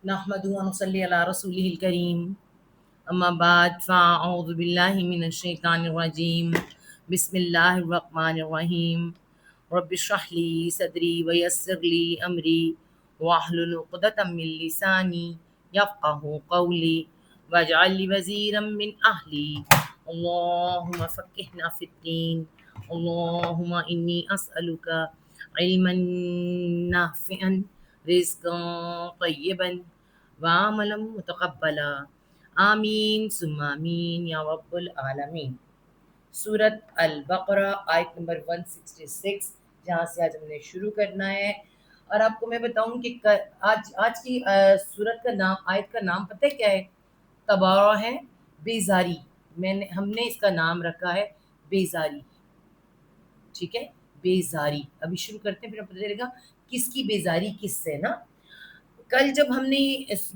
نحمده ونصلي على رسوله الكريم أما بعد فأعوذ بالله من الشيطان الرجيم بسم الله الرحمن الرحيم رب اشرح لي صدري ويسر لي أمري واحلل عقدة من لساني يفقه قولي واجعل لي وزيرا من أهلي اللهم فقهنا في الدين اللهم إني أسألك علما نافعا رزقا طيبا وعملا متقبلا آمین ثم آمین یا رب العالمین۔ سورت البقرہ آیت نمبر 166 جہاں سے آج ہم نے شروع کرنا ہے۔ اور آپ کو میں بتاؤں کہ آج کی سورت کا نام، آیت کا نام پتہ ہے کیا ہے؟ تبارہ ہے، بیزاری۔ ہم نے اس کا نام رکھا ہے بیزاری، ٹھیک ہے، بیزاری۔ ابھی شروع کرتے ہیں، پھر پتہ چلے گا کس کی بیزاری کس سے نا۔ کل جب ہم نے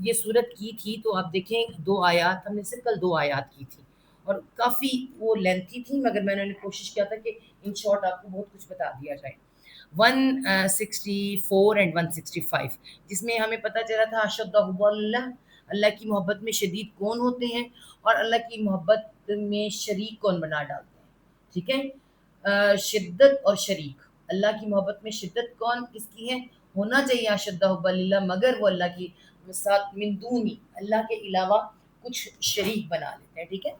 یہ صورت کی تھی تو آپ دیکھیں 2 آیات، ہم نے صرف کل 2 آیات کی تھی اور کافی وہ لینتھی تھی، مگر میں نے کوشش کیا تھا کہ ان شارٹ آپ کو بہت کچھ بتا دیا جائے۔ 164 اینڈ 165 جس میں ہمیں پتہ چلا تھا اشد حب اللہ، اللہ کی محبت میں شدید کون ہوتے ہیں اور اللہ کی محبت میں شریک کون بنا ڈالتے ہیں، ٹھیک ہے۔ شدت اور شریک، اللہ کی محبت میں شدت کون کس کی ہے؟ ہونا چاہیے اشد حب اللہ، مگر وہ اللہ کی ساتھ من دونی، اللہ کے علاوہ کچھ شریک بنا لیتے ہیں، ٹھیک ہے۔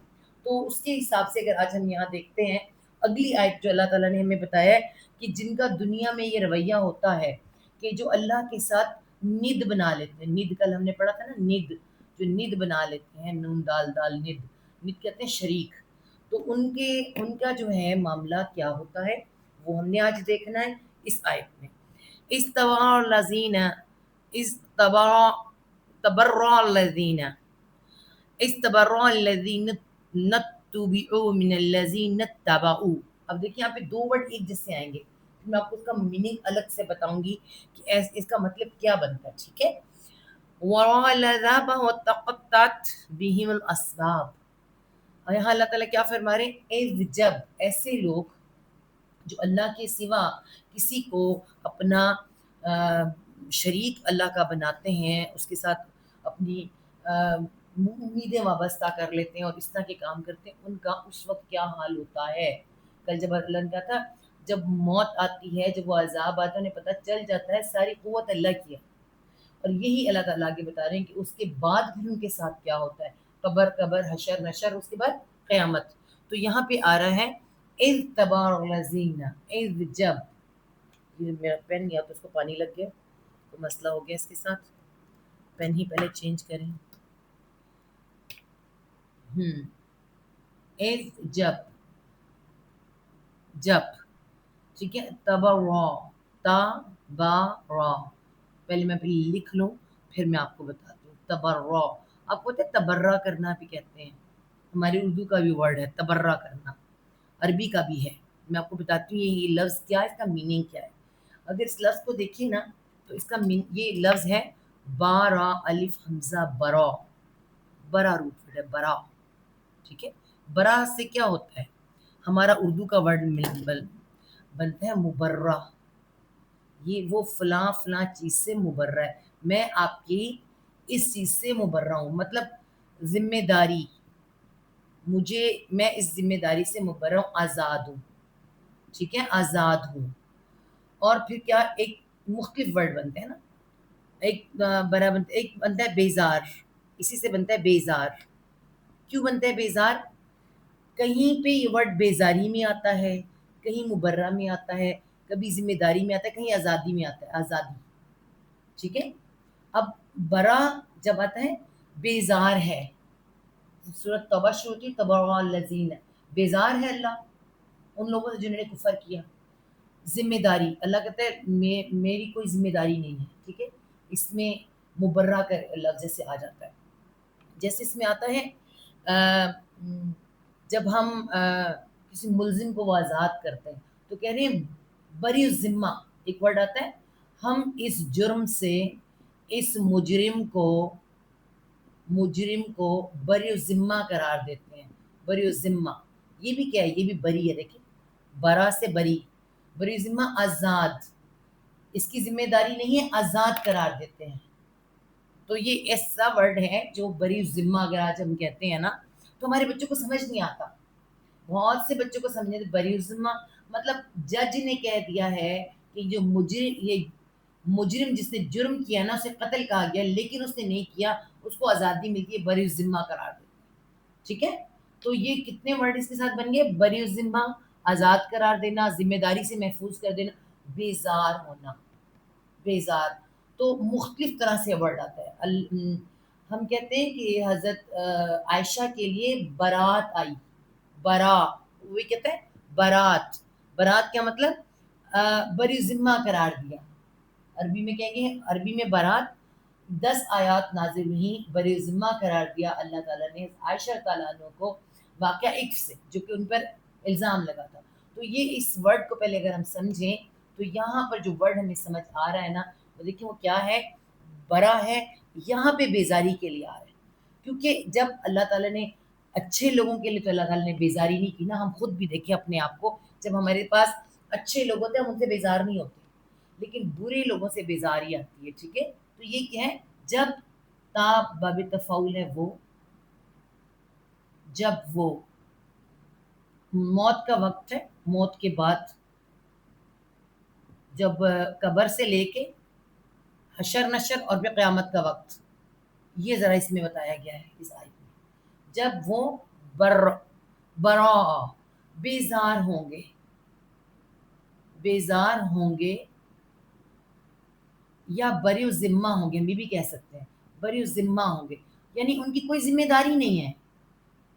تو اس کے حساب سے اگر آج ہم یہاں دیکھتے ہیں اگلی آیت جو اللہ تعالیٰ نے ہمیں بتایا ہے کہ جن کا دنیا میں یہ رویہ ہوتا ہے کہ جو اللہ کے ساتھ ند بنا لیتے ہیں، ند کل ہم نے پڑھا تھا نا، ند جو ند بنا لیتے ہیں، نون دال دال ند، ند کہتے ہیں شریک۔ تو ان کا جو ہے معاملہ کیا ہوتا ہے وہ ہم نے آج دیکھنا ہے اس آیت میں۔ استبرأ الذین تبرأ الذین استبرأ الذین اتبعوا من الذین اتبعوا۔ اب دیکھیں یہاں پہ 2 ورڈ ایک جیسے آئیں گے، میں آپ کو اس کا میننگ الگ سے بتاؤں گی کہ اس کا مطلب کیا بنتا ہے، ٹھیک ہے۔ وَرَأَى الْعَذَابَ وَتَقَطَّعَتْ بِهِمُ الْأَسْبَابُ۔ اور یہاں اللہ تعالیٰ کیا فرما رہے ہیں؟ جب ایسے لوگ جو اللہ کے سوا کسی کو اپنا شریک اللہ کا بناتے ہیں، اس کے ساتھ اپنی امیدیں وابستہ کر لیتے ہیں اور اس طرح کے کام کرتے ہیں، ان کا اس وقت کیا حال ہوتا ہے۔ کل جب اللہ نے کہا تھا جب موت آتی ہے، جب وہ عذاب آتا ہے، انہیں پتہ چل جاتا ہے ساری قوت اللہ کی ہے، اور یہی اللہ تعالیٰ آگے بتا رہے ہیں کہ اس کے بعد پھر ان کے ساتھ کیا ہوتا ہے، قبر حشر نشر، اس کے بعد قیامت۔ تو یہاں پہ آ رہا ہے اذ تبار الذین، اذ جب، یہ میرا پین یا تو اس کو پانی لگ گیا تو مسئلہ ہو گیا اس کے ساتھ، پین ہی پہلے چینج کریں۔ اذ جب، ٹھیک ہے، تبرا، تبرا، پہلے میں لکھ لوں پھر میں آپ کو بتاتی ہوں۔ تبرا، آپ کو پتہ ہے تبرہ کرنا بھی کہتے ہیں، ہماری اردو کا بھی ورڈ ہے تبرہ کرنا، عربی کا بھی ہے۔ میں آپ کو بتاتی ہوں یہ لفظ کیا ہے، اس کا میننگ کیا ہے۔ اگر اس لفظ کو دیکھیں نا تو اس کا یہ لفظ ہے بارا الف حمزہ برا، برا روٹ ہے برا، ٹھیک ہے۔ برا سے کیا ہوتا ہے؟ ہمارا اردو کا ورڈ بنتا ہے مبرہ، یہ وہ فلاں فلاں چیز سے مبرہ ہے، میں آپ کی اس چیز سے مبرہ ہوں، مطلب ذمہ داری، میں اس ذمہ داری سے مبرہ ہوں، آزاد ہوں، ٹھیک ہے، آزاد ہوں۔ اور پھر کیا ایک مختلف ورڈ بنتے ہیں نا، ایک بنتا ہے بیزار، اسی سے بنتا ہے بیزار۔ کیوں بنتا ہے بیزار؟ کہیں پہ یہ ورڈ بیزاری میں آتا ہے، کہیں مبرہ میں آتا ہے، کبھی ذمہ داری میں آتا ہے، کہیں آزادی میں آتا ہے، آزادی، ٹھیک ہے۔ اب برا جب آتا ہے بیزار ہے، سورۃ توبہ شروع ہوتی ہے تبرأ الذین، بیزار ہے اللہ ان لوگوں سے جنہوں نے کفر کیا۔ ذمہ داری، اللہ کہتا ہے میری کوئی ذمہ داری نہیں ہے، ٹھیک ہے، اس میں مبرہ کا لفظ جیسے آ جاتا ہے، جیسے اس میں آتا ہے جب ہم کسی ملزم کو وہ آزاد کرتے ہیں تو کہہ رہے ہیں بری الذمہ، ایک ورڈ آتا ہے، ہم اس جرم سے اس مجرم کو بری الذمہ قرار دیتے ہیں، بری الذمہ، یہ بھی کیا ہے، یہ بھی بری ہے، دیکھیں برا سے بری، بری ذمہ آزاد، اس کی ذمہ داری نہیں ہے، آزاد قرار دیتے ہیں، تو یہ ایسا ورڈ ہے جو بری ذمہ اگر آج ہم کہتے ہیں نا تو ہمارے بچوں کو سمجھ نہیں آتا. بہت سے بچوں کو سمجھنے بری ذمہ مطلب جج نے کہہ دیا ہے کہ جو مجرم جس نے جرم کیا نا اسے قتل کہا گیا لیکن اس نے نہیں کیا, اس کو آزادی ملتی ہے, بری ذمہ قرار دیتے ہیں. ٹھیک ہے, تو یہ کتنے ورڈ اس کے ساتھ بن گئے؟ بری ذمہ, آزاد قرار دینا, ذمہ داری سے محفوظ کر دینا, بیزار ہونا. بیزار تو مختلف طرح سے ورڈ آتا ہے. ہم کہتے ہیں کہ حضرت عائشہ کے لیے برات آئی. برا وہ کہتے ہیں برات. برات کیا مطلب؟ بری ذمہ قرار دیا. عربی میں کہیں گے, عربی میں برات 10 آیات نازل ہوئی, بری ذمہ قرار دیا اللہ تعالیٰ نے عائشہ تعالیٰ عنہ کو واقعہ عفق سے جو کہ ان پر الزام لگا تھا. تو یہ اس ورڈ کو پہلے اگر ہم سمجھیں تو یہاں پر جو ورڈ ہمیں سمجھ آ رہا ہے نا وہ دیکھیں وہ کیا ہے؟ برا ہے. یہاں پہ بیزاری کے لیے آ رہا ہے, کیونکہ جب اللہ تعالیٰ نے اچھے لوگوں کے لیے تو اللہ تعالیٰ نے بیزاری نہیں کی نا. ہم خود بھی دیکھیں اپنے آپ کو, جب ہمارے پاس اچھے لوگ ہوتے ہیں ہم ان سے بیزار نہیں ہوتے, لیکن برے لوگوں سے بیزاری آتی ہے. ٹھیک ہے, تو یہ کیا ہے؟ جب تا باب تفاعل ہے وہ, جب وہ موت کا وقت ہے, موت کے بعد جب قبر سے لے کے حشر نشر اور پھر قیامت کا وقت, یہ ذرا اس میں بتایا گیا ہے اس آیت میں. جب وہ برا بیزار ہوں گے, بیزار ہوں گے یا بری ذمہ ہوں گے, ہم بھی کہہ سکتے ہیں بری ذمہ ہوں گے, یعنی ان کی کوئی ذمہ داری نہیں ہے,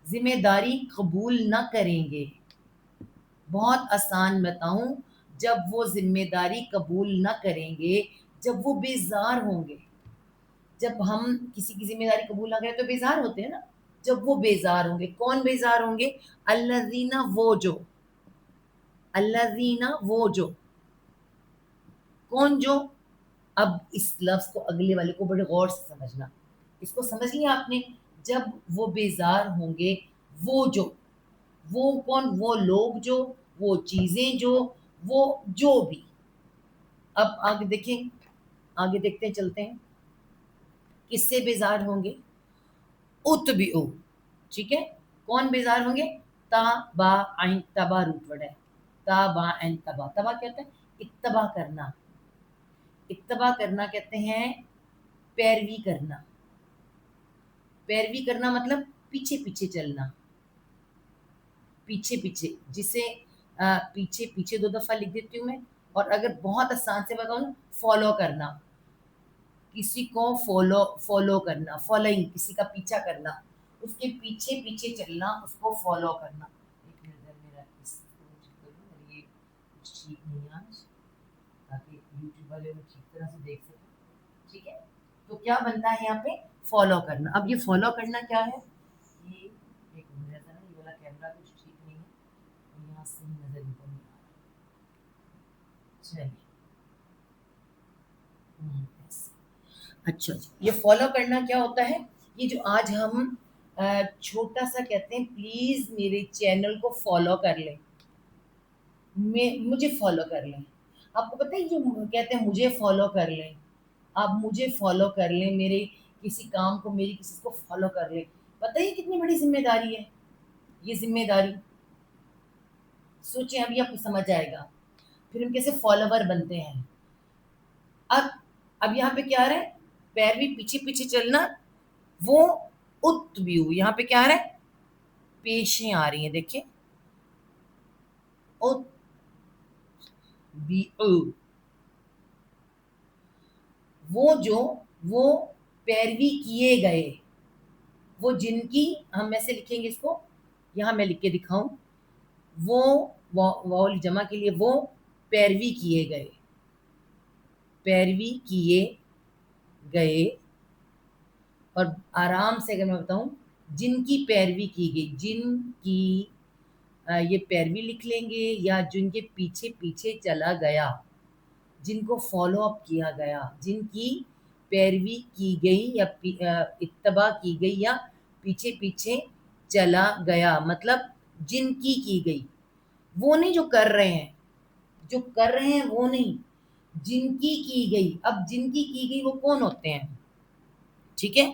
ذمہ داری قبول نہ کریں گے. بہت آسان بتاؤں, جب وہ ذمہ داری قبول نہ کریں گے, جب وہ بیزار ہوں گے. جب ہم کسی کی ذمہ داری قبول نہ کریں تو بیزار ہوتے ہیں نا, جب وہ بیزار ہوں گے. کون بیزار ہوں گے؟ الذین وہ جو, الذین وہ جو, کون جو؟ اب اس لفظ کو اگلے والے کو بڑے غور سے سمجھنا, اس کو سمجھ لیا آپ نے. جب وہ بیزار ہوں گے, وہ جو, وہ کون؟ وہ لوگ جو, وہ چیزیں جو, وہ جو بھی. اب آگے دیکھیں, آگے دیکھتے ہیں, چلتے ہیں. کس سے بیزار ہوں گے؟ اتبعو. ٹھیک ہے, کون بیزار ہوں گے؟ تا با عین تبا روٹ ورڈ ہے. تا با عین تبا, تبا کیا ہوتا ہے؟ اتباع کرنا. اتباع کرنا کہتے ہیں پیروی کرنا. پیروی کرنا مطلب پیچھے پیچھے چلنا, پیچھے پیچھے, جسے پیچھے پیچھے 2 دفعہ لکھ دیتی ہوں میں, اور اگر بہت آسان سے بتاؤں فالو کرنا, کسی کو فالو کرنا, فالوئنگ, کسی کا پیچھا کرنا, اس کے پیچھے پیچھے چلنا, اس کو فالو کرنا. ایک منٹ میرا اس کو یہ کچھ ٹھیک نہیں آج, تاکہ یوٹیوب والے وہ ٹھیک طرح سے دیکھ سکیں. ٹھیک ہے, تو کیا بنتا ہے یہاں پہ؟ فالو کرنا. اب یہ فالو کرنا کیا ہے؟ یہ ایک منٹ ذرا, یہ والا کیمرہ کچھ ٹھیک نہیں ہے, یہاں سے نظر نہیں آ رہا. چلیے, اچھا جی, یہ فالو کرنا کیا ہوتا ہے؟ یہ جو آج ہم چھوٹا سا کہتے ہیں پلیز میرے چینل کو فالو کر لیں, مجھے فالو کر لیں. آپ کو پتہ ہے جو کہتے ہیں مجھے فالو کر لیں, آپ مجھے فالو کر لیں, میرے کسی کام کو, میری کسی کو فالو کر لیں. پتہ ہے کتنی بڑی ذمہ داری ہے یہ ذمہ داری. سوچیں, ابھی آپ کو سمجھ آئے گا. پھر ہم کیسے فالوور بنتے ہیں. اب یہاں پہ کیا آ رہا ہے؟ پیروی, پیچھے پیچھے چلنا. وہ اتبعو, یہاں پہ کیا آ رہا ہے؟ پیشیں آ رہی ہیں, دیکھیں, وہ جو, وہ پیروی کیے گئے, وہ جن کی, ہم ایسے لکھیں گے اس کو, یہاں میں لکھ کے دکھاؤں, وہ واؤ جمع کے لیے, وہ پیروی کیے گئے, پیروی کیے گئے. اور آرام سے اگر میں بتاؤں, جن کی پیروی کی گئی, جن کی, یہ پیروی لکھ لیں گے, یا جن کے پیچھے پیچھے چلا گیا, جن کو فالو اپ کیا گیا, جن کی پیروی کی گئی یا اتباع کی گئی یا پیچھے پیچھے چلا گیا, مطلب جن کی گئی. وہ نہیں جو کر رہے ہیں, جو کر رہے ہیں وہ نہیں, جن کی گئی. اب جن کی گئی وہ کون ہوتے ہیں؟ ٹھیک ہے؟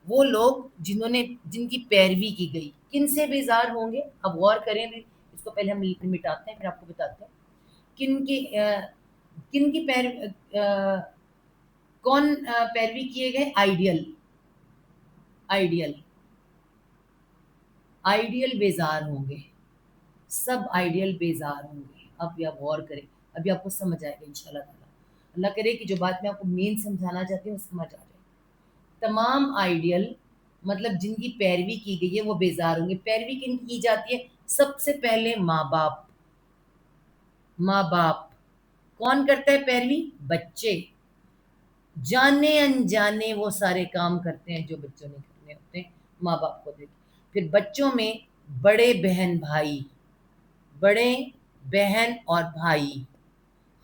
وہ لوگ جن کی پیروی کی گئی، کن سے بیزار ہوں گے؟ اب غور کریں بھی، اس کو پہلے ہم مٹاتے ہیں پھر آپ کو بتاتے ہیں کن کی کون پیروی کیے گئے؟ آئیڈیل بیزار ہوں گے، سب آئیڈیل بیزار ہوں گے۔ اب آپ غور کریں، ابھی آپ کو سمجھ آئے گا انشاءاللہ تعالیٰ۔ اللہ کرے کہ جو بات میں آپ کو مین سمجھانا چاہتی ہوں وہ سمجھ آ جائے۔ تمام آئیڈیل مطلب جن کی پیروی کی گئی ہے وہ بیزار ہوں گے۔ پیروی کن کی جاتی ہے؟ سب سے پہلے ماں باپ۔ کون کرتا ہے پیروی؟ بچے، جانے انجانے وہ سارے کام کرتے ہیں جو بچوں نے کرنے ہوتے ہیں، ماں باپ کو دیکھ۔ پھر بچوں میں بڑے بہن اور بھائی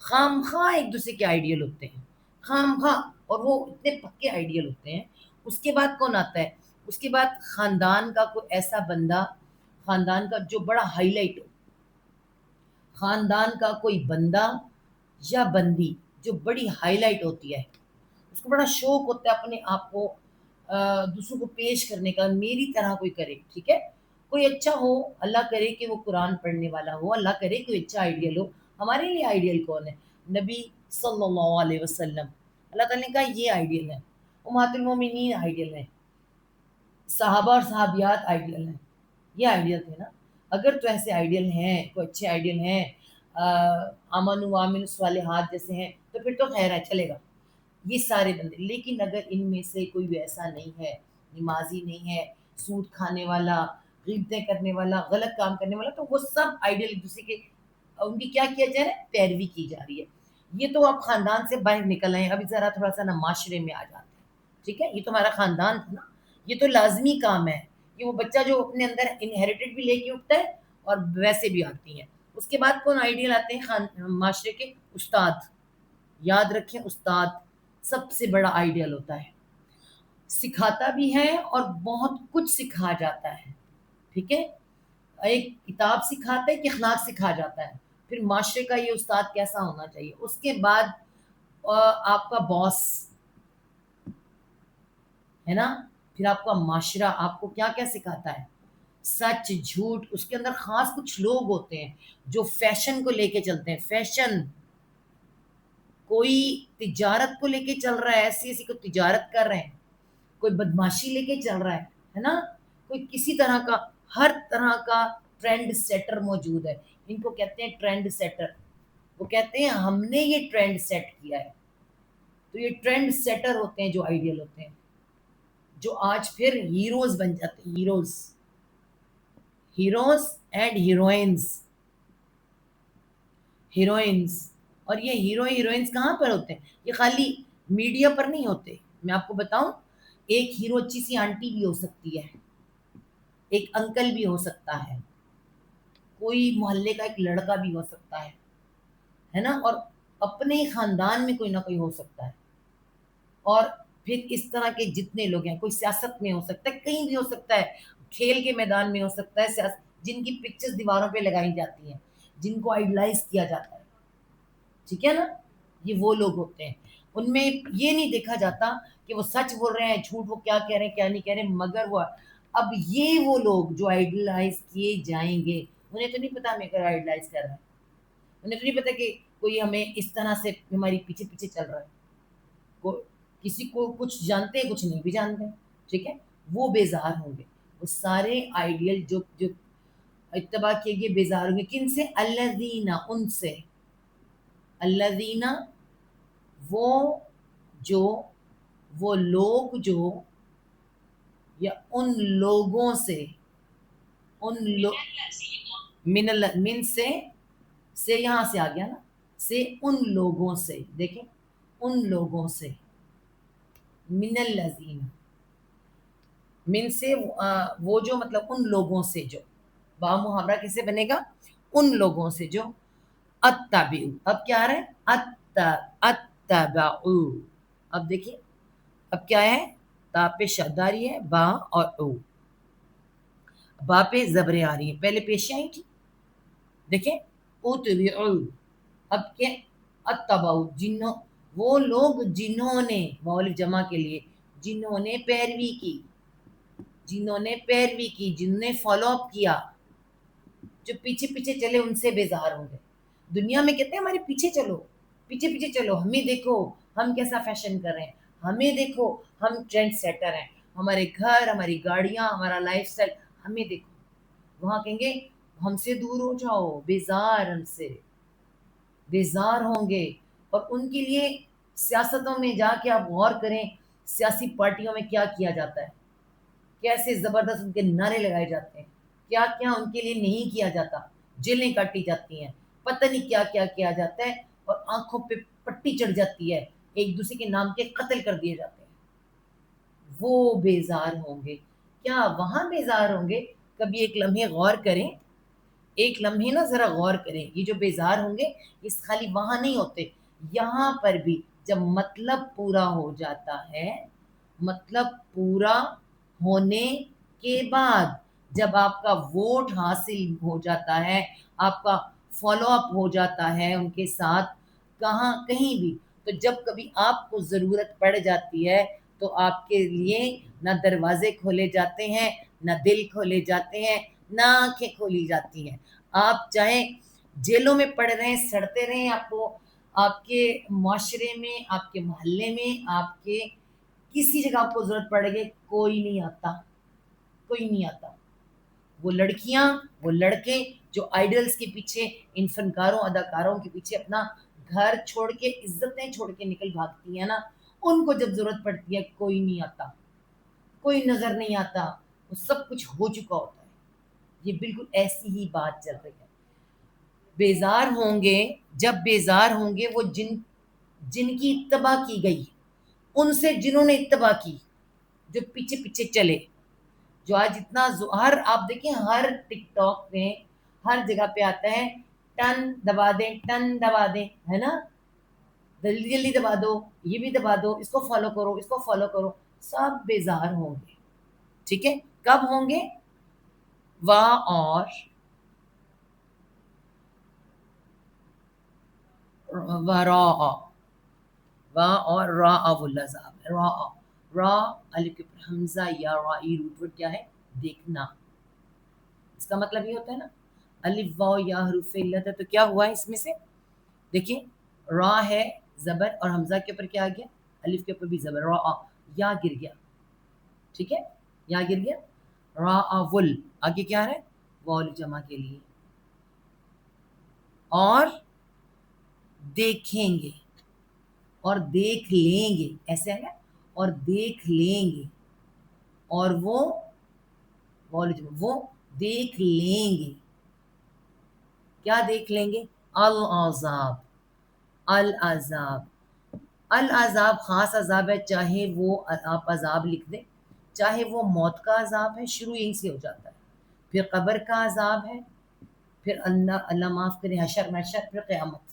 خام خواہ ایک دوسرے کے آئیڈیل ہوتے ہیں، خام خواہ، اور وہ اتنے پکے آئیڈیل ہوتے ہیں۔ اس کے بعد کون آتا ہے؟ اس کے بعد خاندان کا کوئی ایسا بندہ، خاندان کا جو بڑا ہائی لائٹ ہو، خاندان کا کوئی بندہ یا بندی جو بڑی ہائی لائٹ ہوتی ہے، اس کو بڑا شوق ہوتا ہے اپنے آپ کو دوسروں کو پیش کرنے کا، میری طرح کوئی کرے، ٹھیک ہے؟ کوئی اچھا ہو، اللہ کرے کہ وہ قرآن پڑھنے والا ہو، اللہ کرے کوئی اچھا آئیڈیل ہو۔ ہمارے لیے آئیڈیل کون ہے؟ نبی صلی اللہ علیہ وسلم۔ اللہ تعالیٰ نے کہا یہ آئیڈیل ہے، امہات المومنین آئیڈیل ہے، صحابہ اور صحابیات آئیڈیل ہیں، یہ آئیڈیل تھے نا۔ اگر تو ایسے آئیڈیل ہیں، کوئی اچھے آئیڈیل ہیں، امن و عامل صالحات جیسے ہیں، تو پھر تو خیر ہے، چلے گا یہ سارے بندے۔ لیکن اگر ان میں سے کوئی بھی ایسا نہیں ہے، نمازی نہیں ہے، سود کھانے والا، غیبتیں کرنے والا، غلط کام کرنے والا، تو وہ سب آئیڈیل ایک دوسرے کے، ان کی کیا کیا جا رہا ہے؟ پیروی کی جا رہی ہے۔ یہ تو آپ خاندان سے باہر نکل آئے ہیں، ابھی ذرا تھوڑا سا نا معاشرے میں آ جاتے ہیں، ٹھیک ہے؟ یہ تو ہمارا خاندان تھا نا، یہ تو لازمی کام ہے کہ وہ بچہ جو اپنے اندر انہیریٹڈ بھی لے کے اٹھتا ہے اور ویسے بھی آتی ہیں۔ اس کے بعد کون آئیڈیل آتے ہیں؟ معاشرے کے استاد، یاد رکھیں استاد سب سے بڑا آئیڈیل ہوتا ہے، سکھاتا بھی ہے اور بہت کچھ سکھا جاتا ہے، ٹھیک ہے؟ ایک کتاب سکھاتا ہے کہ اخلاق سکھا جاتا ہے۔ پھر معاشرے کا یہ استاد کیسا ہونا چاہیے؟ اس کے بعد آپ کا باس ہے نا، پھر آپ کا معاشرہ آپ کو کیا کیا سکھاتا ہے؟ سچ، جھوٹ، اس کے اندر خاص کچھ لوگ ہوتے ہیں جو فیشن کو لے کے چلتے ہیں، فیشن، کوئی تجارت کو لے کے چل رہا ہے، ایسی کو تجارت کر رہے ہیں، کوئی بدماشی لے کے چل رہا ہے نا، کوئی کسی طرح کا، ہر طرح کا ٹرینڈ سیٹر موجود ہے۔ ان کو کہتے ہیں ٹرینڈ سیٹر، وہ کہتے ہیں ہم نے یہ ٹرینڈ سیٹ کیا ہے۔ تو یہ ٹرینڈ سیٹر ہوتے ہیں جو آئیڈیل ہوتے ہیں، جو آج پھر ہیروز بن جاتے ہیں، ہیروز اینڈ ہیروئنز۔ اور یہ ہیروئنز کہاں پر ہوتے ہیں؟ یہ خالی میڈیا پر نہیں ہوتے۔ میں آپ کو بتاؤں، ایک ہیرو اچھی سی آنٹی بھی ہو سکتی ہے، ایک انکل بھی ہو سکتا ہے، کوئی محلے کا ایک لڑکا بھی ہو سکتا ہے نا، اور اپنے ہی خاندان میں کوئی نہ کوئی ہو سکتا ہے۔ اور پھر اس طرح کے جتنے لوگ ہیں، کوئی سیاست میں ہو سکتا ہے، کہیں بھی ہو سکتا ہے، کھیل کے میدان میں ہو سکتا ہے، جن کی پکچرز دیواروں پہ لگائی جاتی ہیں، جن کو آئیڈلائز کیا جاتا ہے، ٹھیک ہے نا؟ یہ وہ لوگ ہوتے ہیں، ان میں یہ نہیں دیکھا جاتا کہ وہ سچ بول رہے ہیں، جھوٹ، وہ کیا کہہ رہے ہیں کیا نہیں کہہ رہے ہیں، مگر وہ اب یہ وہ لوگ جو آئیڈلائز کیے جائیں گے، انہیں تو نہیں پتا ہمیں اگر آئیڈلائز کر رہا ہے، انہیں تو نہیں پتا کہ کوئی ہمیں اس طرح سے ہماری پیچھے پیچھے چل رہا ہے، کسی کو کچھ جانتے ہیں، کچھ نہیں بھی جانتے، ٹھیک ہے؟ وہ بیزار ہوں گے، وہ سارے آئیڈیل جو اتباع کیے گئے بیزار ہوں گے۔ کن سے؟ الذین، ان سے، الذین وہ لوگ جو، یا ان لوگوں سے، ان لوگ، من سے یہاں سے آ گیا نا، سے ان لوگوں سے، دیکھیں ان لوگوں سے، من الذین، من سے وہ جو، مطلب ان لوگوں سے جو، با محاورہ کیسے بنے گا؟ ان لوگوں سے جو، اتبعو، اب کیا آ رہا ہے؟ اتبعو، اب دیکھیں اب کیا ہے؟ تا پہ شد آ رہی ہے، با اور او، با پہ زبریں آ رہی ہیں، پہلے پیشیں آئی تھی، دیکھیں اتبعو، اب کیا؟ اتبعو، جنہوں، وہ لوگ جنہوں نے، واو الف جمع کے لیے، جنہوں نے پیروی کی، جنہوں نے پیروی کی، جنہوں نے فالو اپ کیا، جو پیچھے پیچھے چلے ان سے بیزار ہوں گے۔ دنیا میں کہتے ہیں ہمارے پیچھے چلو، پیچھے پیچھے چلو، ہمیں دیکھو ہم کیسا فیشن کر رہے ہیں، ہمیں دیکھو ہم ٹرینڈ سیٹر ہیں، ہمارے گھر، ہماری گاڑیاں، ہمارا لائف اسٹائل، ہمیں دیکھو۔ وہاں کہیں گے ہم سے دور ہو جاؤ، بیزار ہم سے، بیزار ہوں گے۔ اور ان کے لیے سیاستوں میں جا کے آپ غور کریں، سیاسی پارٹیوں میں کیا کیا جاتا ہے، کیسے زبردست ان کے نعرے لگائے جاتے ہیں، کیا کیا ان کے لیے نہیں کیا جاتا، جیلیں کاٹی جاتی ہیں، پتہ نہیں کیا کیا کیا جاتا ہے، اور آنکھوں پہ پٹی چڑھ جاتی ہے، ایک دوسرے کے نام کے قتل کر دیے جاتے ہیں۔ وہ بیزار ہوں گے، کیا وہاں بیزار ہوں گے؟ کبھی ایک لمحے غور کریں، ایک لمحے نا ذرا غور کریں، یہ جو بیزار ہوں گے یہ خالی وہاں نہیں ہوتے، یہاں پر بھی جب مطلب پورا ہو جاتا ہے، مطلب پورا ہونے کے بعد جب آپ کا ووٹ حاصل ہو جاتا ہے، آپ کا فالو اپ ہو جاتا ہے ان کے ساتھ، کہاں کہیں بھی، تو جب کبھی آپ کو ضرورت پڑ جاتی ہے تو آپ کے لیے نہ دروازے کھولے جاتے ہیں، نہ دل کھولے جاتے ہیں، نہ آنکھیں کھولی جاتی ہیں۔ آپ چاہے جیلوں میں پڑ رہے ہیں، سڑتے رہیں، آپ کو آپ کے معاشرے میں، آپ کے محلے میں، آپ کے کسی جگہ آپ کو ضرورت پڑے گی، کوئی نہیں آتا، کوئی نہیں آتا۔ وہ لڑکیاں، وہ لڑکے جو آئیڈلز کے پیچھے، ان فنکاروں اداکاروں کے پیچھے اپنا گھر چھوڑ کے، عزتیں چھوڑ کے نکل بھاگتی ہیں نا، ان کو جب ضرورت پڑتی ہے کوئی نہیں آتا، کوئی نظر نہیں آتا، وہ سب کچھ ہو چکا ہوتا ہے۔ یہ بالکل ایسی ہی بات چل رہی ہے۔ بیزار ہوں گے، جب بیزار ہوں گے وہ جن کی اتباع کی گئی، ان سے جنہوں نے اتباع کی، جو پیچھے پیچھے چلے، جو آج اتنا ہر آپ دیکھیں ہر ٹک ٹاک میں ہر جگہ پہ آتا ہے، ٹن دبا دیں، ٹن دبا دیں، ہے نا، جلدی جلدی دبا دو، یہ بھی دبا دو، اس کو فالو کرو، اس کو فالو کرو، سب بیزار ہوں گے۔ ٹھیک ہے، کب ہوں گے؟ وا اور ورا، وا اور را والعذاب، را الف کے اوپر حمزہ یا رائی، روٹ ورڈ کیا ہے؟ دیکھنا۔ اس کا مطلب یہ ہوتا ہے نا، الف واو یا حروف علت ہے تو کیا ہوا ہے اس میں سے؟ دیکھیں را ہے زبر، اور حمزہ کے اوپر کیا آ گیا؟ الف کے اوپر بھی زبر، را، یا گر گیا، ٹھیک ہے، یا گر گیا، را ول، آگے کیا ہے؟ واو جمع کے لیے، اور دیکھیں گے، اور دیکھ لیں گے، ایسے ہے نا، اور دیکھ لیں گے، اور وہ دیکھ لیں گے، کیا دیکھ لیں گے؟ العذاب، العذاب، العذاب خاص عذاب ہے، چاہے وہ آپ عذاب لکھ دیں، چاہے وہ موت کا عذاب ہے، شروع یہیں سے ہو جاتا ہے، پھر قبر کا عذاب ہے، پھر اللہ معاف کرے حشر محشر، پھر قیامت۔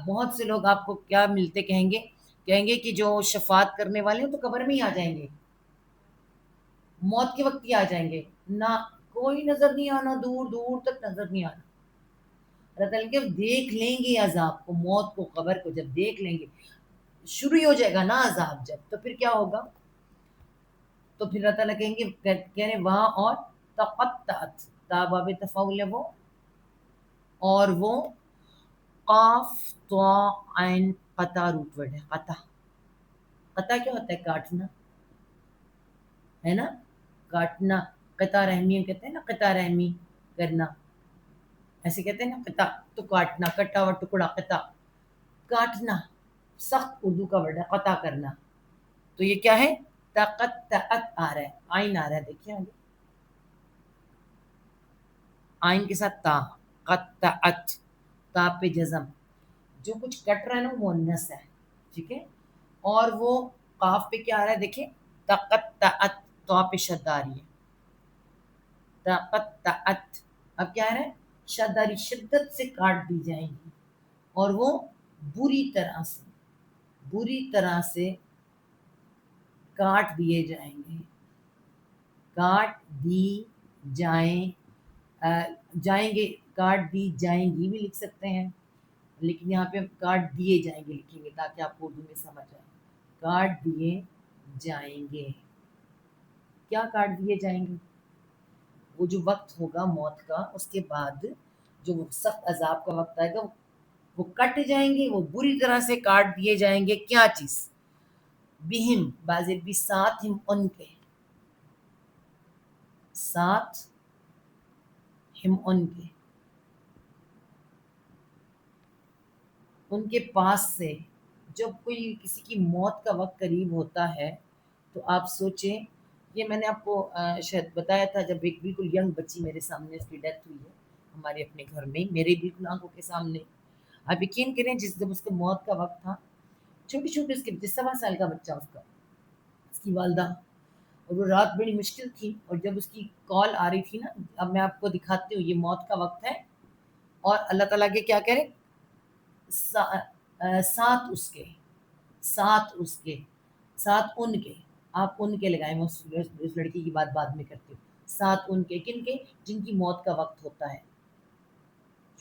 بہت سے لوگ آپ کو کیا ملتے کہیں گے کہ جو شفاعت کرنے والے ہیں تو قبر میں ہی آ جائیں گے، موت کے وقت ہی آ جائیں گے، نہ کوئی نظر نہیں آنا، دور دور تک نظر نہیں آنا۔ اللہ تعالیٰ کہ دیکھ لیں گے عذاب کو، موت کو، قبر کو جب دیکھ لیں گے، شروع ہی ہو جائے گا نا عذاب جب، تو پھر کیا ہوگا؟ تو پھر اللہ تعالیٰ کہیں گے، کہہ رہے وہاں اور تقطعت، تا باب تفاعل ہے وہ، اور وہ قاف طا عین قطع روٹ ورڈ ہے، قطع، قطع کیا ہوتا ہے؟ کاٹنا، ہے نا، کاٹنا، قطع رحمی کہتے ہیں نا، قطع رحمی کرنا، ایسے کہتے ہیں نا، قطع تو کاٹنا، کٹا ہوا ٹکڑا، قطع کاٹنا، سخت اردو کا ورڈ ہے قطع کرنا۔ تو یہ کیا ہے؟ تقطعت آ رہا ہے، آئین آ رہا ہے، دیکھیے آگے، آئین کے ساتھ تا، قطعت، تا پہ جزم، جو کچھ کٹ رہا ہے نا وہ مؤنث ہے، ٹھیک ہے، اور وہ قاف پہ کیا آ رہا ہے؟ دیکھیں تقطعت، تو پہ شد آ رہی ہے، تقطعت، اب کیا ہے؟ شد آ رہی، شدت سے کاٹ دی جائیں گی، اور وہ بری طرح سے کاٹ دیے جائیں گے، کاٹ دی جائیں جائیں گے، کاٹ دی جائیں گی بھی لکھ سکتے ہیں، لیکن یہاں پہ ہم کاٹ دیے جائیں گے لکھیں گے تاکہ آپ کو اردو میں سمجھ آئے، کاٹ دیے جائیں گے. کیا کاٹ دیے جائیں گے؟ وہ جو وقت ہوگا موت کا، اس کے بعد جو وہ سخت عذاب کا وقت آئے گا، وہ کٹ جائیں گے، وہ بری طرح سے کاٹ دیے جائیں گے. کیا چیز؟ بہم، بازر بھی ساتھ، ہم ان کے ساتھ، ہم ان کے ان کے پاس سے. جب کوئی کسی کی موت کا وقت قریب ہوتا ہے تو آپ سوچیں، یہ میں نے آپ کو شاید بتایا تھا، جب ایک بالکل ینگ بچی میرے سامنے اس کی ڈیتھ ہوئی ہے ہمارے اپنے گھر میں، میرے بالکل آنکھوں کے سامنے. آپ یقین کریں، جب اس کو موت کا وقت تھا، چھوٹی چھوٹی اس کے 7 سال کا بچہ، اس کی والدہ، اور وہ رات بڑی مشکل تھی، اور جب اس کی کال آ رہی تھی نا، اب میں آپ کو دکھاتی ہوں، یہ موت کا وقت ہے، اور اللہ تعالیٰ کے کیا کرے، ساتھ اس کے، ساتھ اس کے، ساتھ ان کے. آپ ان کے لگائیں، میں اس لڑکی کی بات بعد میں کرتی ہوں. ساتھ ان کے، کن کے؟ جن کی موت کا وقت ہوتا ہے،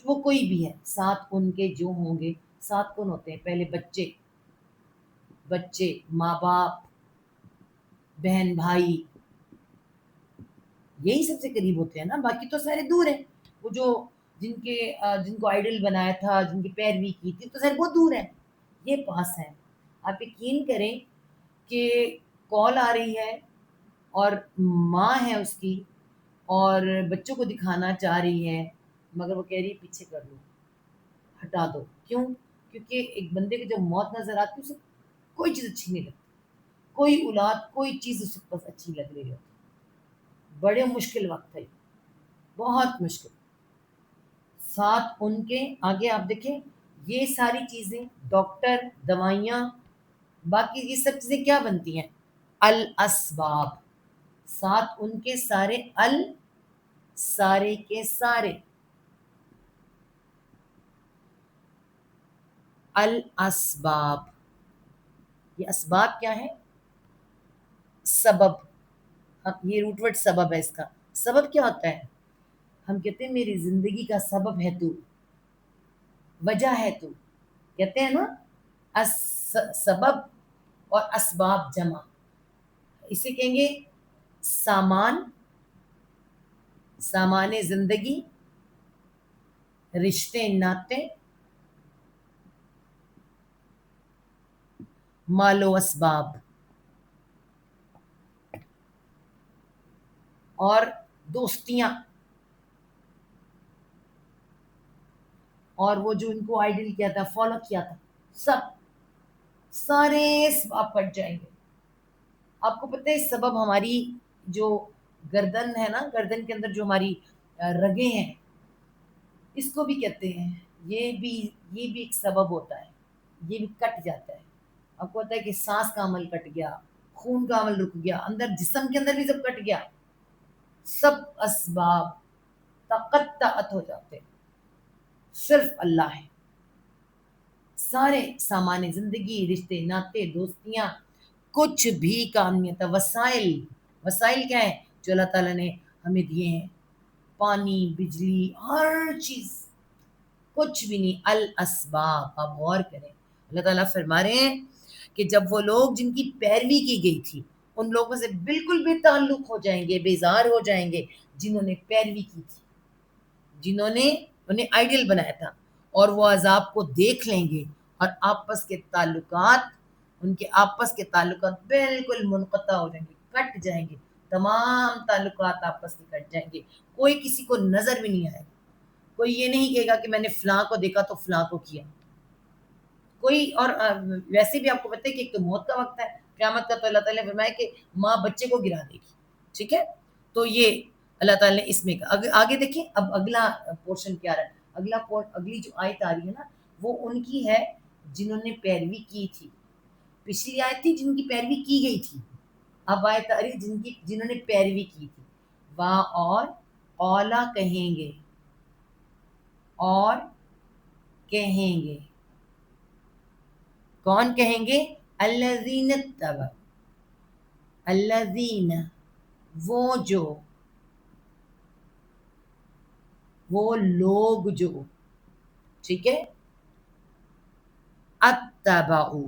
وہ کوئی بھی ہے. ساتھ ان کے جو ہوں گے. ساتھ کون ہوتے ہیں؟ پہلے بچے، بچے، ماں باپ، بہن بھائی، یہی سب سے قریب ہوتے ہیں نا، باقی تو سارے دور ہیں. وہ جو جن کو آئیڈل بنایا تھا، جن کی پیروی کی تھی، تو سارے بہت دور ہیں. یہ پاس ہیں. آپ یقین کریں کہ کال آ رہی ہے، اور ماں ہے اس کی، اور بچوں کو دکھانا چاہ رہی ہے، مگر وہ کہہ رہی ہے پیچھے کر لو، ہٹا دو. کیوں؟ کیونکہ ایک بندے کو جب موت نظر آتی ہے، اسے کوئی چیز اچھی نہیں لگتی، کوئی اولاد، کوئی چیز اس کے پاس اچھی لگ رہی ہوتی. بڑے مشکل وقت ہے، بہت مشکل. ساتھ ان کے آگے آپ دیکھیں، یہ ساری چیزیں، ڈاکٹر، دوائیاں، باقی یہ سب چیزیں کیا بنتی ہیں؟ الاسباب. ساتھ ان کے سارے، سارے کے سارے، الاسباب. یہ اسباب کیا ہے؟ سبب. یہ روٹ ورڈ سبب ہے اس کا. سبب کیا ہوتا ہے؟ ہم کہتے ہیں میری زندگی کا سبب ہے تو، وجہ ہے تو، کہتے ہیں نا. سبب اور اسباب جمع، اسے کہیں گے سامان، سامان زندگی، رشتے ناطے، مال و اسباب، اور دوستیاں، اور وہ جو ان کو آئیڈل کیا تھا، فالو کیا تھا، سب، سارے اسباب پڑ جائیں گے. آپ کو پتہ ہے سبب ہماری جو گردن ہے نا، گردن کے اندر جو ہماری رگیں ہیں، اس کو بھی کہتے ہیں، یہ بھی ایک سبب ہوتا ہے. یہ بھی کٹ جاتا ہے. آپ کو پتہ ہے کہ سانس کا عمل کٹ گیا، خون کا عمل رک گیا، اندر جسم کے اندر بھی سب کٹ گیا. سب اسباب تقطعت ہو جاتے ہیں. صرف اللہ ہے. سارے سامان زندگی، رشتے ناطے، دوستیاں، کچھ بھی کام نہیں ہوتا. وسائل، وسائل کیا ہے؟ جو اللہ تعالیٰ نے ہمیں دیے ہیں، پانی، بجلی، ہر چیز، کچھ بھی نہیں. الاسباب. آپ غور کریں، اللہ تعالیٰ فرما رہے ہیں کہ جب وہ لوگ جن کی پیروی کی گئی تھی، ان لوگوں سے بالکل بے تعلق ہو جائیں گے، بیزار ہو جائیں گے، جنہوں نے پیروی کی تھی، جنہوں نے انہیں آئیڈل بنایا تھا، اور وہ عذاب کو دیکھ لیں گے، اور آپس کے تعلقات، ان کے آپس کے تعلقات بالکل منقطع ہو جائیں گے، کٹ جائیں گے. تمام تعلقات آپس کے کٹ جائیں گے. کوئی کسی کو نظر بھی نہیں آئے گا. کوئی یہ نہیں کہے گا کہ میں نے فلاں کو دیکھا تو فلاں کو کیا. کوئی اور ویسے بھی آپ کو پتہ ہے کہ ایک تو موت کا وقت ہے، قیامت کا تو اللہ تعالیٰ نے فرمایا کہ ماں بچے کو گرا دے گی. ٹھیک ہے، تو یہ اللہ تعالیٰ نے اس میں آگے دیکھیں. اب اگلا پورشن کیا رہا ہے؟ اگلی جو آیت آ رہی ہے نا، وہ ان کی ہے جنہوں نے پیروی کی تھی. پچھلی آیت تھی جن کی پیروی کی گئی تھی، اب آیت آ رہی ہے جنہوں نے پیروی کی تھی. وہاں اور اولا کہیں گے، اور کہیں گے. کون کہیں گے؟ الذین اتبعوا، الذین، وہ جو، وہ لوگ جو، ٹھیک ہے، اتبعوا،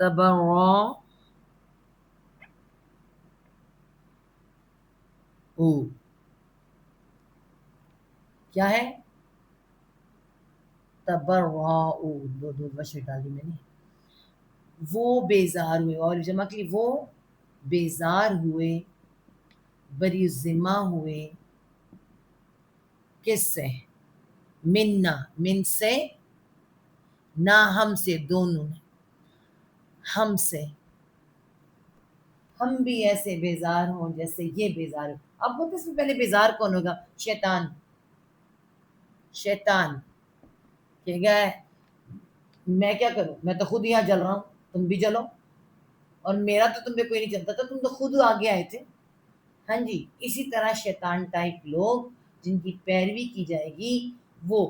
تبرع او کیا ہے؟ تبرعوا، دو بشر ڈال دی میں نے. وہ بیزار ہوئے، اور جمع کے لیے وہ بیزار ہوئے، بری ذمہ ہوئے. کس سے؟ منا، من سے، نہ ہم سے، دونوں نے. ہم سے، ہم بھی ایسے بیزار ہوں جیسے یہ بیزار ہو. اب بولتے اس میں پہلے بیزار کون ہوگا؟ شیطان. شیطان کہ گئے میں کیا کروں، میں تو خود یہاں جل رہا ہوں، تم بھی جلو، اور میرا تو تم پہ کوئی نہیں چلتا تھا، تم تو خود آگے آئے تھے. ہاں جی، اسی طرح شیطان ٹائپ لوگ جن کی پیروی کی جائے گی وہ،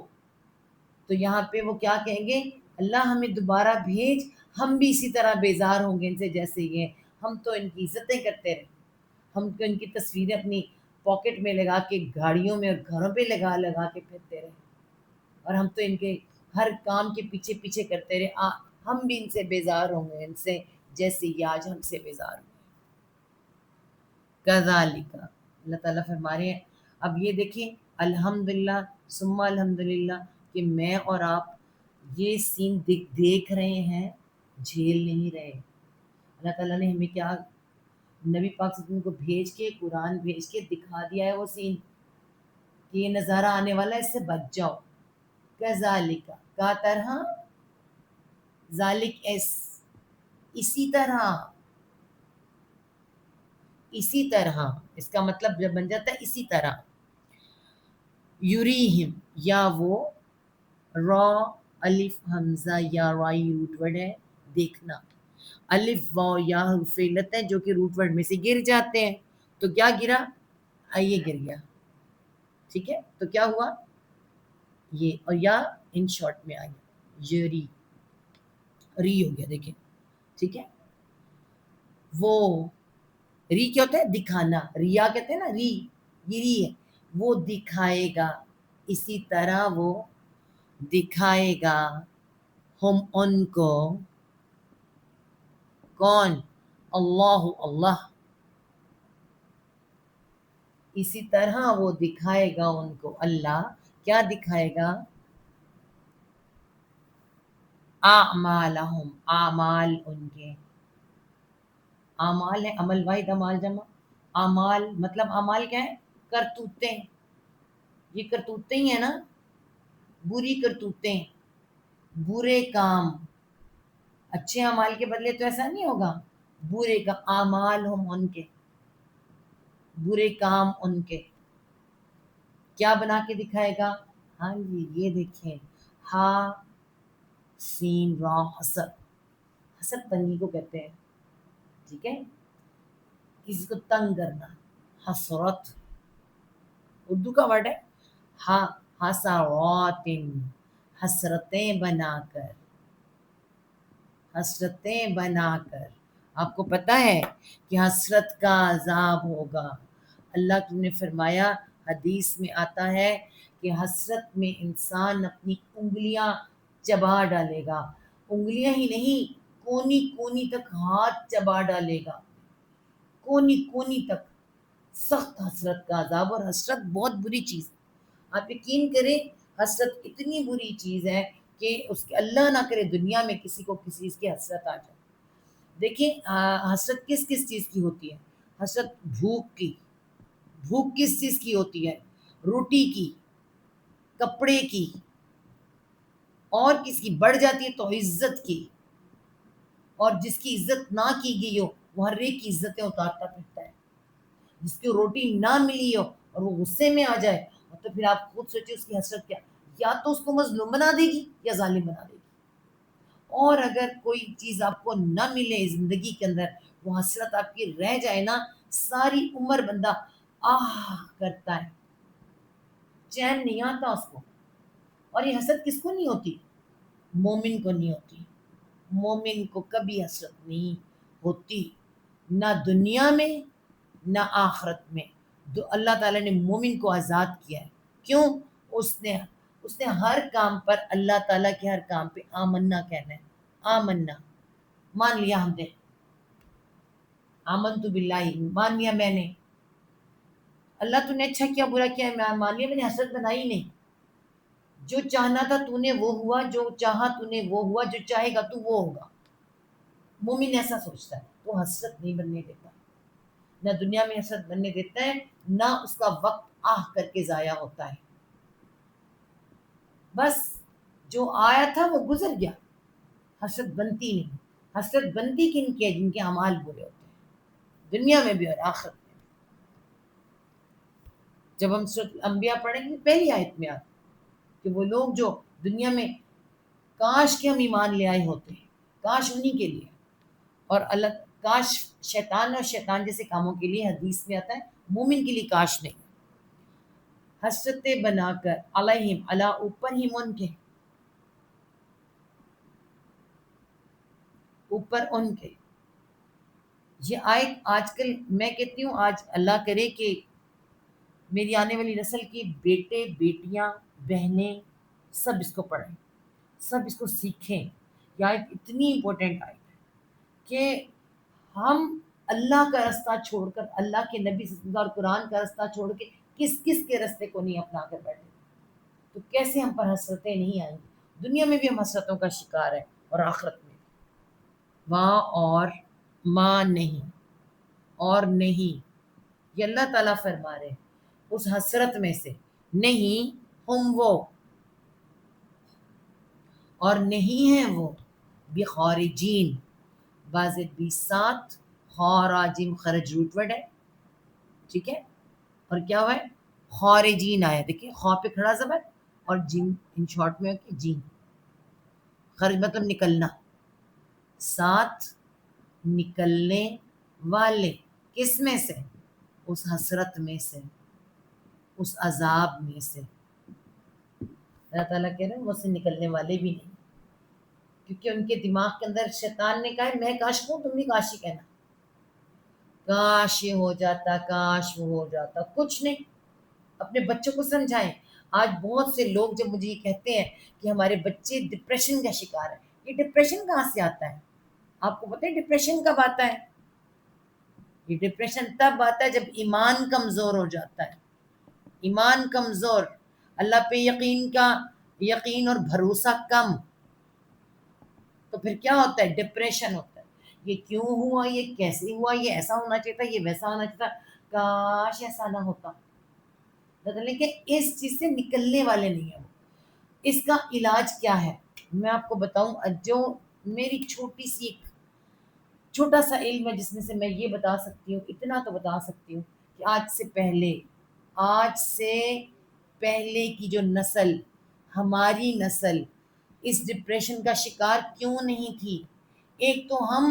تو یہاں پہ وہ کیا کہیں گے؟ اللہ ہمیں دوبارہ بھیج، ہم بھی اسی طرح بیزار ہوں گے ان سے جیسے یہ. ہم تو ان کی عزتیں کرتے رہے، ہم تو ان کی تصویریں اپنی پاکٹ میں لگا کے گاڑیوں میں اور گھروں پہ لگا لگا کے پھرتے رہے، اور ہم تو ان کے ہر کام کے پیچھے پیچھے کرتے رہے. ہم بھی ان سے بیزار ہوں گے ان سے جیسے یہ آج ہم سے بیزار ہوں. کذالک، اللہ تعالیٰ فرما رہے ہیں. اب یہ دیکھیں، الحمدللہ ثم الحمدللہ کہ میں اور آپ یہ سین دیکھ رہے ہیں، جھیل نہیں رہے. اللہ تعالیٰ نے ہمیں کیا، نبی پاک صلی اللہ علیہ وسلم کو بھیج کے، قرآن بھیج کے دکھا دیا ہے وہ سین کہ یہ نظارہ آنے والا ہے، اس سے بچ جاؤ. کذالک، کا طرح، ذالک اس، اسی طرح، اسی طرح، اس کا مطلب جب بن جاتا ہے اسی طرح. یوریہم، یا وہ، را، الف حمزہ یا رائی روٹ ورڈ ہے، دیکھنا. الف واو یا حرف علت ہے جو کہ روٹ ورڈ میں سے گر جاتے ہیں. تو کیا گرا؟ یہ گر گیا. ٹھیک ہے، تو کیا ہوا؟ یہ، اور یا ان شارٹ میں آ گیا، یری، ری ہو گیا. دیکھیں ٹھیک ہے، وہ ری کیا ہوتا ہے؟ دکھانا. ریا کہتے ہیں نا، ری، یہ ری ہے. وہ دکھائے گا، اسی طرح وہ دکھائے گا، ہم ان کو. کون؟ اللہ، اللہ. اسی طرح وہ دکھائے گا ان کو. اللہ کیا دکھائے گا؟ اعمالہم، اعمال ان کے. اعمال ہے، عمل واحد، اعمال جمع. اعمال مطلب اعمال کیا ہے؟ کرتوتیں. یہ کرتوتیں ہی ہیں نا، بری کرتوتیں، برے کام. اچھے اعمال کے بدلے تو ایسا نہیں ہوگا، برے کا اعمال ہم ان کے، برے کام ان کے. کیا بنا کے دکھائے گا؟ ہاں جی، یہ دیکھیں، ہا سین را، حسد. حسد تنگی کو کہتے ہیں. ٹھیک ہے، کسی کو تنگ کرنا. حسرت اردو کا ورڈ ہے. ہا، حسرات، حسرتیں بنا کر، حسرتیں بنا کر. آپ کو پتہ ہے کہ حسرت کا عذاب ہوگا. اللہ نے فرمایا، حدیث میں آتا ہے کہ حسرت میں انسان اپنی انگلیاں چبا ڈالے گا. انگلیاں ہی نہیں، کونی کونی تک ہاتھ چبا ڈالے گا، کونی کونی تک. سخت حسرت کا عذاب، اور حسرت بہت بری چیز. آپ یقین کریں، حسرت اتنی بری چیز ہے کہ اس کے اللہ نہ کرے دنیا میں کسی کو کسی چیز کی حسرت آ جائے. دیکھیں حسرت کس کس چیز کی ہوتی ہے؟ حسرت بھوک کی. بھوک کس چیز کی ہوتی ہے؟ روٹی کی، کپڑے کی. اور کس کی بڑھ جاتی ہے؟ تو عزت کی. اور جس کی عزت نہ کی گئی ہو وہ ہر ایک کی عزتیں اتارتا پھرتا ہے. جس کو روٹی نہ ملی ہو اور وہ غصے میں آ جائے، تو پھر آپ خود سوچیں اس کی حسرت کیا. یا تو اس کو مظلوم بنا دے گی یا ظالم بنا دے گی. اور اگر کوئی چیز آپ کو نہ ملے زندگی کے اندر، وہ حسرت آپ کی رہ جائے نا، ساری عمر بندہ آہ کرتا ہے، چین نہیں آتا اس کو. اور یہ حسرت کس کو نہیں ہوتی؟ مومن کو نہیں ہوتی. مومن کو کبھی حسرت نہیں ہوتی، نہ دنیا میں نہ آخرت میں. اللہ تعالیٰ نے مومن کو آزاد کیا ہے. کیوں؟ اس نے ہر کام پر، اللہ تعالیٰ کے ہر کام پہ آمنا کہنا ہے. آمنا. مان لیا ہم نے، آمنت باللہ، مان لیا میں نے، اللہ تو نے اچھا کیا برا کیا میں مان لیا، میں نے حسرت بنائی نہیں، جو چاہنا تھا تو نے وہ ہوا، جو چاہا تو نے وہ ہوا، جو چاہے گا تو وہ ہوگا۔ مومن ایسا سوچتا ہے، وہ حسرت نہیں بننے دیتا، نہ دنیا میں حسرت بننے دیتا ہے، نہ اس کا وقت آہ کر کے ضائع ہوتا ہے۔ بس جو آیا تھا وہ گزر گیا، حسرت بنتی نہیں۔ حسرت بنتی کن کی ہے؟ جن کے اعمال برے ہوتے ہیں، دنیا میں بھی اور آخرت میں۔ جب ہم سورۃ الانبیاء پڑھیں گے پہلی آیت میں آتا کہ وہ لوگ جو دنیا میں کاش کے ہم ایمان لے آئے ہوتے ہیں، کاش انہی کے لیے، اور اللہ کاش شیطان اور شیطان جیسے کاموں کے لیے حدیث میں آتا ہے، مومن کے لیے کاش نہیں، حسرتیں بنا کر علیہم اللہ اوپر ہی ان کے، اوپر ان کے۔ یہ آیت آج کل میں کہتی ہوں آج اللہ کرے کہ میری آنے والی نسل کی بیٹے بیٹیاں بہنیں سب اس کو پڑھیں، سب اس کو سیکھیں۔ یہ آیت اتنی امپورٹنٹ آیت ہے کہ ہم اللہ کا رستہ چھوڑ کر، اللہ کے نبی صلی اللہ علیہ وسلم اور قرآن کا رستہ چھوڑ کے کس کس کے رستے کو نہیں اپنا کر بیٹھے، تو کیسے ہم پر حسرتیں نہیں آئیں گی؟ دنیا میں بھی ہم حسرتوں کا شکار ہیں اور آخرت میں بھی۔ وہاں اور ماں نہیں، اور نہیں، یہ اللہ تعالیٰ فرما رہے ہیں اس حسرت میں سے نہیں ہم وہ، اور نہیں ہیں وہ بخارجین، واضح 27 خارجین، خرج روٹ ورڈ ہے، ٹھیک ہے، اور کیا ہوا ہے؟ خارجین آیا، دیکھیں خا پہ کھڑا زبر اور جن ان شارٹ میں ہوتی جین، خرج مطلب نکلنا، ساتھ نکلنے والے، کس میں سے؟ اس حسرت میں سے، اس عذاب میں سے۔ اللہ تعالیٰ کہہ رہے ہیں وہ سے نکلنے والے بھی نہیں، کیونکہ ان کے دماغ کے اندر شیطان نے کہا ہے میں کاش ہوں، تم بھی کاش ہی کہنا، کاش یہ ہو جاتا، کاش وہ ہو جاتا، کچھ نہیں۔ اپنے بچوں کو سمجھائیں۔ آج بہت سے لوگ جب مجھے یہ کہتے ہیں کہ ہمارے بچے ڈپریشن کا شکار ہیں، یہ ڈپریشن کہاں سے آتا ہے؟ آپ کو پتہ ہے ڈپریشن کب آتا ہے؟ یہ ڈپریشن تب آتا ہے جب ایمان کمزور ہو جاتا ہے، ایمان کمزور، اللہ پہ یقین اور بھروسہ کم، تو پھر کیا ہوتا ہے؟ ڈپریشن ہوتا ہے۔ یہ کیوں ہوا، یہ کیسے ہوا، یہ ایسا ہونا چاہیے تھا، یہ ویسا ہونا چاہیے تھا، کاش ایسا نہ ہوتا۔ لیکن اس چیز سے نکلنے والے نہیں ہیں وہ۔ اس کا علاج کیا ہے میں آپ کو بتاؤں، جو میری چھوٹی سی ایک چھوٹا سا علم ہے جس میں سے میں یہ بتا سکتی ہوں، اتنا تو بتا سکتی ہوں کہ آج سے پہلے کی جو نسل، ہماری نسل اس ڈپریشن کا شکار کیوں نہیں تھی؟ ایک تو ہم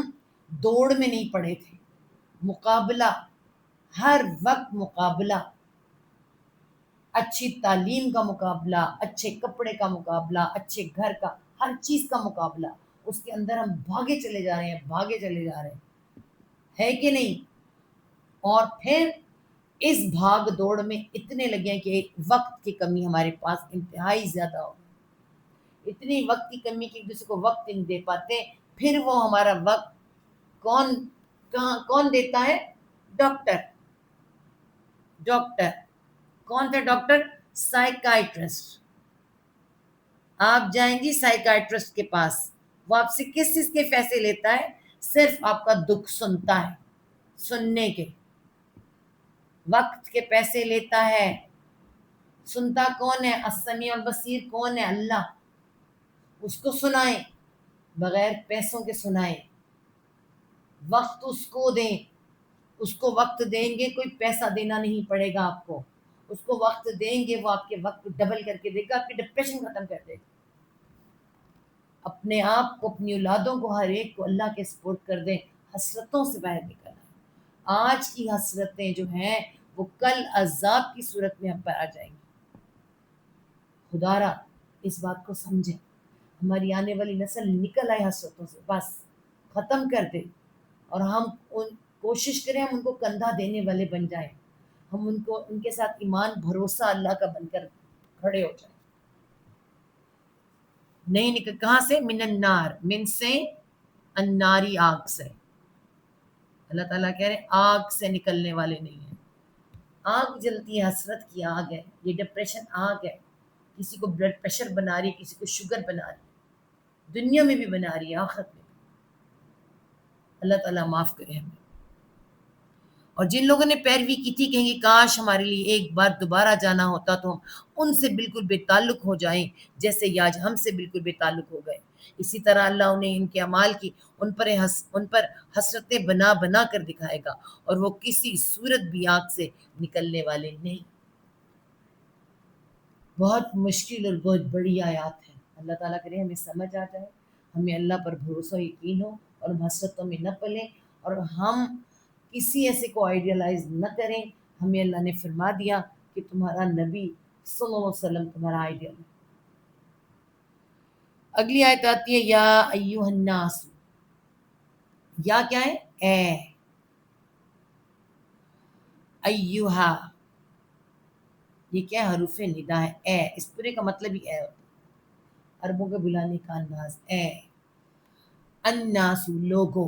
دوڑ میں نہیں پڑے تھے، مقابلہ، ہر وقت مقابلہ، اچھی تعلیم کا مقابلہ، اچھے کپڑے کا مقابلہ، اچھے گھر کا، ہر چیز کا مقابلہ، اس کے اندر ہم بھاگے چلے جا رہے ہیں، بھاگے چلے جا رہے ہیں، ہے کہ نہیں؟ اور پھر اس بھاگ دوڑ میں اتنے لگے ہیں کہ وقت کی کمی ہمارے پاس انتہائی زیادہ ہو، اتنی وقت کی کمی کہ ایک دوسرے کو وقت نہیں دے پاتے۔ پھر وہ ہمارا وقت کون دیتا ہے؟ ڈاکٹر، ڈاکٹر کون تھا ڈاکٹر؟ سائیکائٹرسٹ۔ آپ جائیں گی سائیکائٹرسٹ کے پاس، وہ آپ سے کس چیز کے پیسے لیتا ہے؟ صرف آپ کا دکھ سنتا ہے، سننے کے، وقت کے پیسے لیتا ہے۔ سنتا کون ہے؟ السمیع البصیر کون ہے؟ اللہ، اس کو سنائیں، بغیر پیسوں کے سنائیں، وقت اس کو دیں، اس کو وقت دیں گے، کوئی پیسہ دینا نہیں پڑے گا آپ کو، اس کو وقت دیں گے، وہ آپ کے وقت ڈبل کر کے دے گا، آپ کی ڈپریشن ختم کر دے گا۔ اپنے آپ کو، اپنی اولادوں کو، ہر ایک کو اللہ کے سپورٹ کر دیں، حسرتوں سے باہر نکلنا ہے۔ آج کی حسرتیں جو ہیں وہ کل عذاب کی صورت میں ہم پر آ جائیں گی۔ خدا را اس بات کو سمجھیں، ہماری آنے والی نسل نکل آئے حسرتوں سے، بس ختم کر دے، اور ہم کوشش کریں ہم ان کو کندھا دینے والے بن جائیں، ہم ان کے ساتھ ایمان بھروسہ اللہ کا بن کر کھڑے ہو جائیں۔ نہیں نکل کہاں سے؟ من النار، من سے الناری آگ سے. اللہ تعالیٰ کہہ رہے ہیں آگ سے نکلنے والے نہیں ہیں. آگ جلتی ہے، حسرت کی آگ ہے، یہ ڈپریشن آگ ہے. کسی کو بلڈ پریشر بنا رہی ہے، کسی کو شوگر بنا رہی ہے، دنیا میں بھی بنا رہی ہے، آخرت میں بھی. اللہ تعالیٰ معاف کرے ہمیں. اور جن لوگوں نے پیروی کی تھی کہیں گے کاش ہمارے لیے ایک بار دوبارہ جانا ہوتا تو ہم ان سے بالکل بے تعلق ہو جائیں جیسے یہ آج ہم سے بالکل بے تعلق ہو گئے. اسی طرح اللہ انہیں ان کے اعمال کی ان پر حسرتیں بنا بنا کر دکھائے گا اور وہ کسی صورت بھی آگ سے نکلنے والے نہیں. بہت مشکل اور بہت بڑی آیات ہے. اللہ تعالیٰ کرے ہمیں سمجھ آ جائے، ہمیں اللہ پر بھروسہ و یقین ہو اور ہم حسرتوں میں نہ پلیں اور ہم کسی ایسے کو آئیڈیالائز نہ کریں. ہمیں اللہ نے فرما دیا کہ تمہارا نبی صلی اللہ علیہ وسلم تمہارا آئیڈیل ہے. اگلی آیت آتی ہے یا ایوہ الناس. یا کیا ہے؟ اے. ایوہا یہ کیا ہے؟ حروف ندا ہے. اے اس پورے کا مطلب ہی اے ہوتا ہے، عربوں کے بلانے کا انداز. اے الناس لوگوں.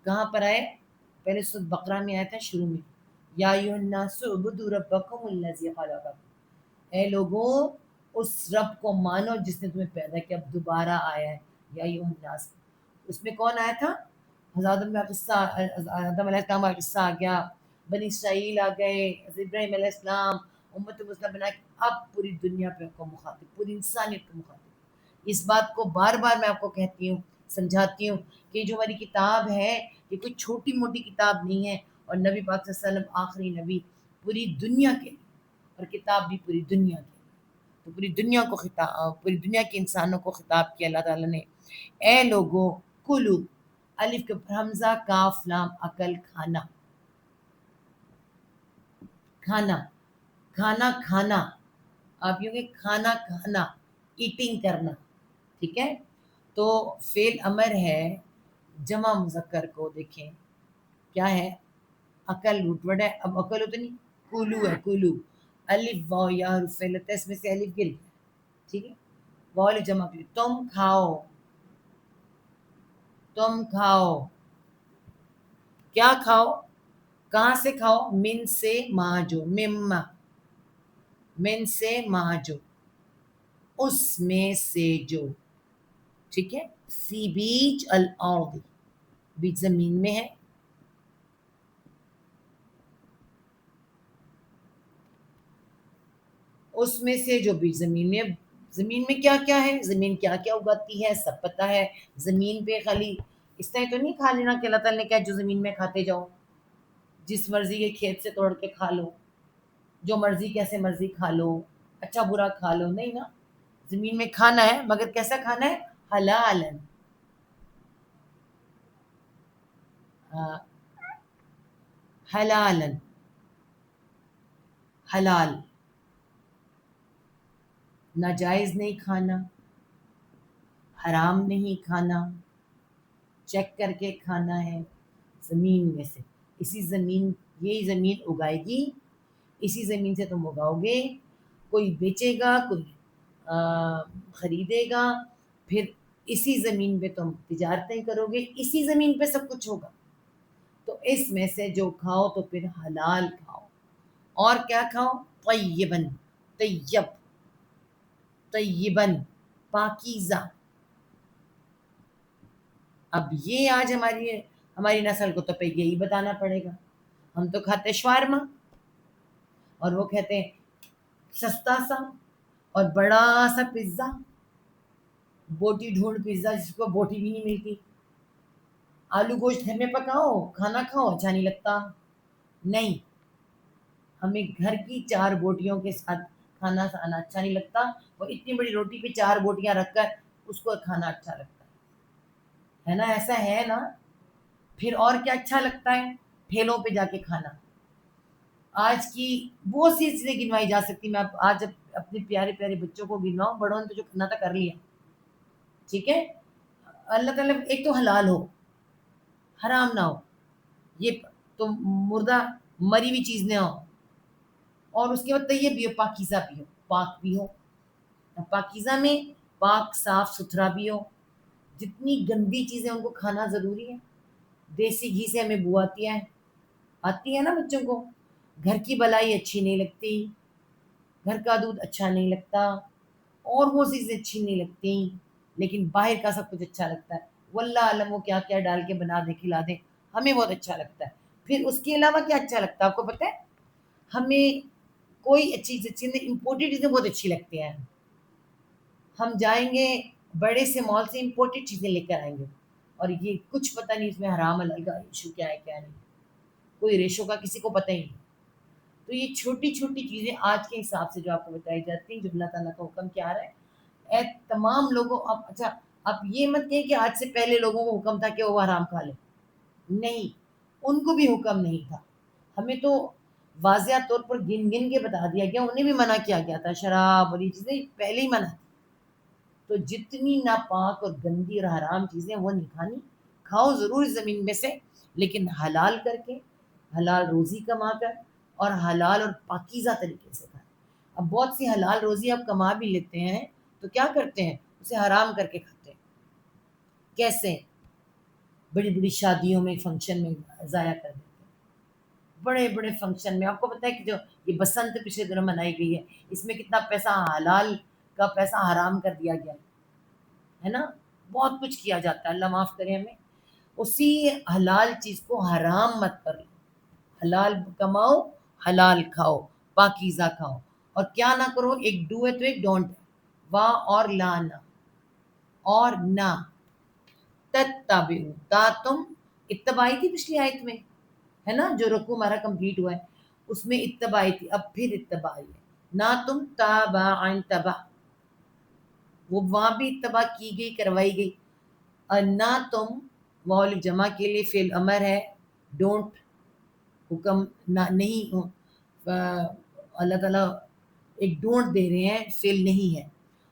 کہاں پر آئے؟ پہلے سورۃ بقرہ میں آیا تھا شروع میں. یا ایھا الناس اعبدوا ربکم الذی خلقکم. اے لوگوں اس رب کو مانو جس نے تمہیں پیدا کیا. اب دوبارہ آیا ہے یا ایھا الناس. اس میں کون آیا تھا؟ حضرت آدم کا قصہ، آدم علیہ السلام کا قصہ آ گیا، بنی اسرائیل آ گئے، حضرت ابراہیم علیہ السلام، امت مسلمہ بنا کے اب پوری دنیا پہ کو مخاطب، پوری انسانیت کو مخاطب. اس بات کو بار بار میں آپ کو کہتی ہوں، سمجھاتی ہوں کہ جو ہماری کتاب ہے یہ کوئی چھوٹی موٹی کتاب نہیں ہے. اور نبی پاک صلی اللہ علیہ وسلم آخری نبی پوری دنیا کے لیے، اور کتاب بھی پوری دنیا کے لیے. تو پوری دنیا کو خطاب، پوری دنیا کے انسانوں کو خطاب کیا اللہ تعالیٰ نے. اے لوگوں کلو، الف کے اوپر حمزہ، کاف لام عقل، کھانا. کھانا کھانا کھانا آپ یوں کہ کھانا کھانا، ایٹنگ کرنا. ٹھیک ہے. تو فعل امر ہے جمع مذکر کو دیکھیں کیا ہے؟ عقل روٹ ورڈ ہے. اب عقل ہوتا نہیں، کلو ہے. کلو الف واو یا حرف علت ہے، اس میں سے الف گر گیا. ٹھیک ہے. واو جمع کر تم کھاؤ. تم کھاؤ. کیا کھاؤ؟ کہاں سے کھاؤ؟ من سے ماجو، مما، من سے ماجو، اس میں سے جو. ٹھیک ہے. فی بیچ الارض، بیچ زمین میں ہے. اس میں سے جو بھی زمین میں. زمین میں کیا کیا ہے؟ زمین کیا کیا اگاتی ہے سب پتہ ہے. زمین پہ خالی اس طرح تو نہیں کھا لینا کہ اللہ تعالیٰ نے کہا جو زمین میں کھاتے جاؤ، جس مرضی کے کھیت سے توڑ کے کھا لو، جو مرضی کیسے مرضی کھا لو، اچھا برا کھا لو. نہیں نا، زمین میں کھانا ہے مگر کیسا کھانا ہے؟ حلالن. حلالن، حلال، ناجائز نہیں کھانا، حرام نہیں کھانا، چیک کر کے کھانا ہے. زمین میں سے، اسی زمین، یہی زمین اگائے گی، اسی زمین سے تم اگاؤ گے. کوئی بیچے گا، کوئی خریدے گا، پھر اسی زمین پہ تم تجارتیں کرو گے، اسی زمین پہ سب کچھ ہوگا. تو اس میں سے جو کھاؤ تو پھر حلال کھاؤ. اور کیا کھاؤ؟ طیباً، طیب، طیباً، پاکیزہ. اب یہ آج ہماری نسل کو تو پہ یہی بتانا پڑے گا. ہم تو کھاتے شوارما، اور وہ کہتے ہیں سستا سا اور بڑا سا پیزا، بوٹی ڈھونڈ پیزا جس کو بوٹی بھی نہیں ملتی. آلو گوشت گھر میں پکاؤ، کھانا کھاؤ، اچھا نہیں لگتا. نہیں، ہمیں گھر کی 4 بوٹیوں کے ساتھ کھانا کھانا اچھا نہیں لگتا. وہ اتنی بڑی روٹی پہ 4 بوٹیاں رکھ کر اس کو کھانا اچھا لگتا ہے نا؟ ایسا ہے نا. پھر اور کیا اچھا لگتا ہے؟ ٹھیلوں پہ جا کے کھانا. آج کی وہ سی چیزیں گنوائی جا سکتی. میں آج اپنے پیارے پیارے بچوں کو گنواؤں، بڑوں نے تو جو کھانا تھا کر لیا. ٹھیک ہے. اللہ تعالیٰ ایک تو حلال ہو، حرام نہ ہو، یہ تو مردہ مری ہوئی چیز نہ ہو، اور اس کے بعد طیب بھی ہو، پاکیزہ بھی ہو، پاک بھی ہو. پاکیزہ میں پاک صاف ستھرا بھی ہو، جتنی گندی چیزیں ان کو کھانا ضروری ہے. دیسی گھی سے ہمیں بو آتی ہے نا بچوں کو. گھر کی بلائی اچھی نہیں لگتی, گھر کا دودھ اچھا نہیں لگتا, اور وہ چیزیں اچھی نہیں لگتی, لیکن باہر کا سب کچھ اچھا لگتا ہے. واللہ علم وہ کیا کیا ڈال کے بنا دے کھلا دے, ہمیں بہت اچھا لگتا ہے. پھر اس کے علاوہ کیا اچھا لگتا ہے آپ کو پتہ ہے؟ ہمیں کوئی اچھی چیزیں امپورٹڈ چیزیں بہت اچھی لگتی ہیں. ہم جائیں گے بڑے سے مال سے امپورٹڈ چیزیں لے کر آئیں گے, اور یہ کچھ پتہ نہیں اس میں حرام حلال کا ایشو کیا ہے کیا نہیں, کوئی ریشو کا کسی کو پتہ ہی نہیں. تو یہ چھوٹی چھوٹی چیزیں آج کے حساب سے جو آپ کو بتائی جاتی ہیں, جو اللہ تعالیٰ کا حکم کیا رہا ہے اے تمام لوگوں. اب اچھا آپ یہ مت کہیں کہ آج سے پہلے لوگوں کو حکم تھا کہ وہ حرام کھا لیں, نہیں, ان کو بھی حکم نہیں تھا. ہمیں تو واضح طور پر گن گن کے بتا دیا گیا, انہیں بھی منع کیا گیا تھا. شراب اور یہ چیزیں پہلے ہی منع تھی. تو جتنی ناپاک اور گندی اور حرام چیزیں وہ نہیں کھانی. کھاؤ ضرور زمین میں سے, لیکن حلال کر کے, حلال روزی کما کر, اور حلال اور پاکیزہ طریقے سے کھائیں. اب بہت سی حلال روزی آپ کما بھی لیتے ہیں تو کیا کرتے ہیں, اسے حرام کر کے کھاتے ہیں. کیسے؟ بڑی بڑی شادیوں میں, فنکشن میں ضائع کر دیتے ہیں. بڑے بڑے فنکشن میں آپ کو پتہ ہے کہ جو یہ بسنت پچھلے دنوں منائی گئی ہے, اس میں کتنا پیسہ حلال کا پیسہ حرام کر دیا گیا ہے نا. بہت کچھ کیا جاتا ہے, اللہ معاف کرے ہمیں. اسی حلال چیز کو حرام مت کرو. حلال کماؤ, حلال کھاؤ, پاکیزہ کھاؤ. اور کیا نہ کرو, ایک ڈو ہے تو ایک ڈونٹ ہے. واہ اور لانا اور نہ. تتبعوا, تا تم اتباعی تھی پچھلی آیت میں ہے نا, جو رکوع ہمارا کمپلیٹ ہوا ہے اس میں اتباعی تھی, اب پھر اتباعی ہے. نہ تم تابعن تبع, وہ وہاں بھی اتباع کی گئی, کروائی گئی. اور نہ تم واؤ جمع کے لیے فعل امر ہے, ڈونٹ حکم نہ نہیں ہو. اللہ تعالیٰ ایک ڈونٹ دے رہے ہیں, فعل نہیں ہے.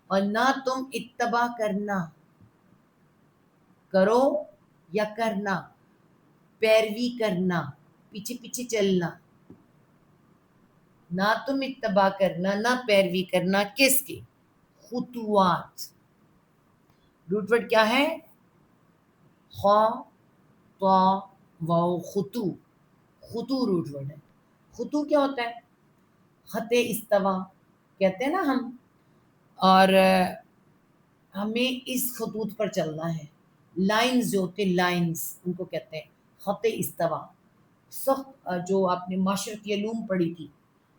اور نہ تم اتباع کرنا, کرو یا کرنا, پیروی کرنا, پیچھے پیچھے چلنا. نہ تم اتباع کرنا, نہ پیروی کرنا, کس کی؟ خطوات. روٹ ورڈ کیا ہے؟ خا طا واو, خطو. خطو روٹ ورڈ ہے. خطو کیا ہوتا ہے؟ خط استوا کہتے ہیں نا ہم. اور ہمیں اس خطوط پر چلنا ہے. لائنز جو ہوتے ہیں, لائنز ان کو کہتے ہیں خط استوا. سخت جو آپ نے معاشرتی علوم پڑھی تھی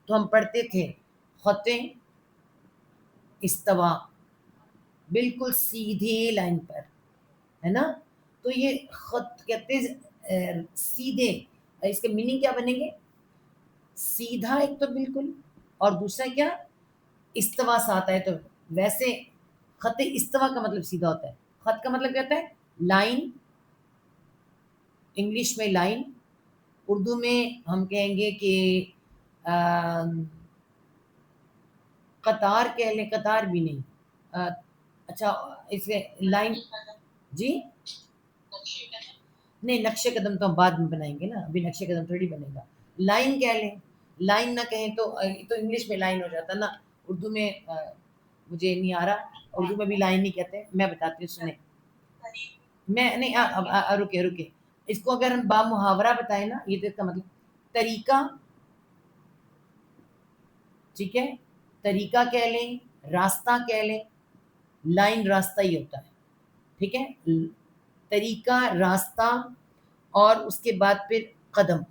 تو ہم پڑھتے تھے خط استوا, بالکل سیدھے لائن پر, ہے نا. تو یہ خط کہتے ہیں سیدھے. اس کے میننگ کیا بنیں گے؟ سیدھا ایک تو بالکل, اور دوسرا کیا؟ استوا ساتھ ہے. تو ویسے خط استوا کا مطلب سیدھا ہوتا ہے. خط کا مطلب کیا ہوتا ہے؟ لائن, انگلش میں لائن, اردو میں ہم کہیں گے کہ قطار کہہ لیں, قطار بھی نہیں. اچھا اس میں لائن, جی نہیں, نقش قدم تو ہم بعد میں بنائیں گے نا, ابھی نقش قدم تھوڑی بنے گا. لائن کہہ لیں, لائن نہ کہیں تو انگلش میں لائن ہو جاتا نا, اردو میں مجھے نہیں آ رہا. اردو میں بھی لائن نہیں کہتے, میں بتاتی ہوں سنیں. میں نہیں, رکے رکے, اس کو اگر ہم با محاورہ بتائیں نا, یہ تو اس کا مطلب طریقہ, ٹھیک ہے, طریقہ کہہ لیں, راستہ کہہ لیں. لائن راستہ ہی ہوتا ہے, ٹھیک ہے. طریقہ, راستہ, اور اس کے بعد پھر قدم.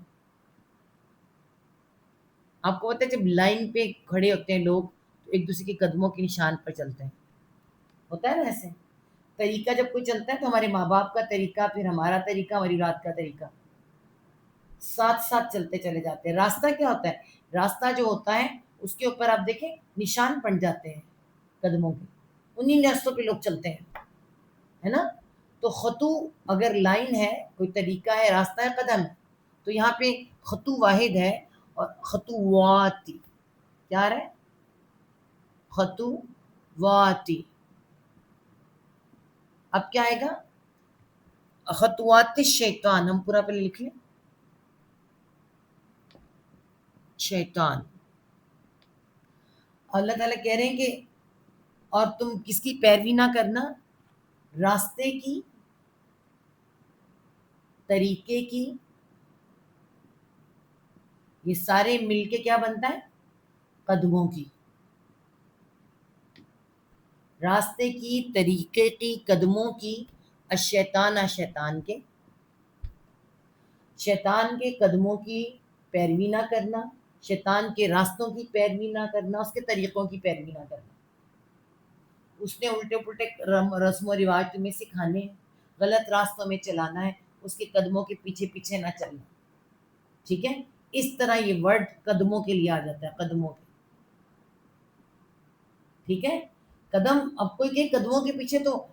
آپ کو پتہ ہے جب لائن پہ کھڑے ہوتے ہیں لوگ تو ایک دوسرے کے قدموں کے نشان پر چلتے ہیں, ہوتا ہے نا ایسے. طریقہ جب کوئی چلتا ہے تو ہمارے ماں باپ کا طریقہ, پھر ہمارا طریقہ, ہماری رات کا طریقہ, ساتھ ساتھ چلتے چلے جاتے ہیں. راستہ کیا ہوتا ہے؟ راستہ جو ہوتا ہے اس کے اوپر آپ دیکھیں نشان پڑ جاتے ہیں قدموں کے, انہی راستوں پہ لوگ چلتے ہیں, ہے نا. تو خطو اگر لائن ہے, کوئی طریقہ ہے, راستہ ہے, قدم ہے, تو یہاں پہ خطو واحد ہے. اور خطواتی کیا رہا ہے؟ خطواتی. اب کیا آئے گا؟ خطوات الشیطان, ہم پورا پہلے لکھ لیں, شیطان. اللہ تعالیٰ کہہ رہے ہیں کہ اور تم کس کی پیروی نہ کرنا؟ راستے کی، طریقے کی، یہ سارے مل کے کیا بنتا ہے؟ قدموں کی. راستے کی، طریقے کی، قدموں کی. الشیطان، شیطان کے، شیطان کے قدموں کی پیروی نہ کرنا، شیطان کے راستوں کی پیروی نہ کرنا، اس کے طریقوں کی پیروی نہ کرنا. اس نے الٹے پلٹے رسم و رواج تمہیں سکھانے ہیں، غلط راستوں میں چلانا ہے، اس کے قدموں کے پیچھے پیچھے نہ چلنا. ٹھیک ہے؟ اس طرح یہ ورڈ قدموں کے لیے آ جاتا ہے، قدموں کے. ٹھیک ہے؟ قدم، اب کوئی کہ قدموں کے پیچھے تو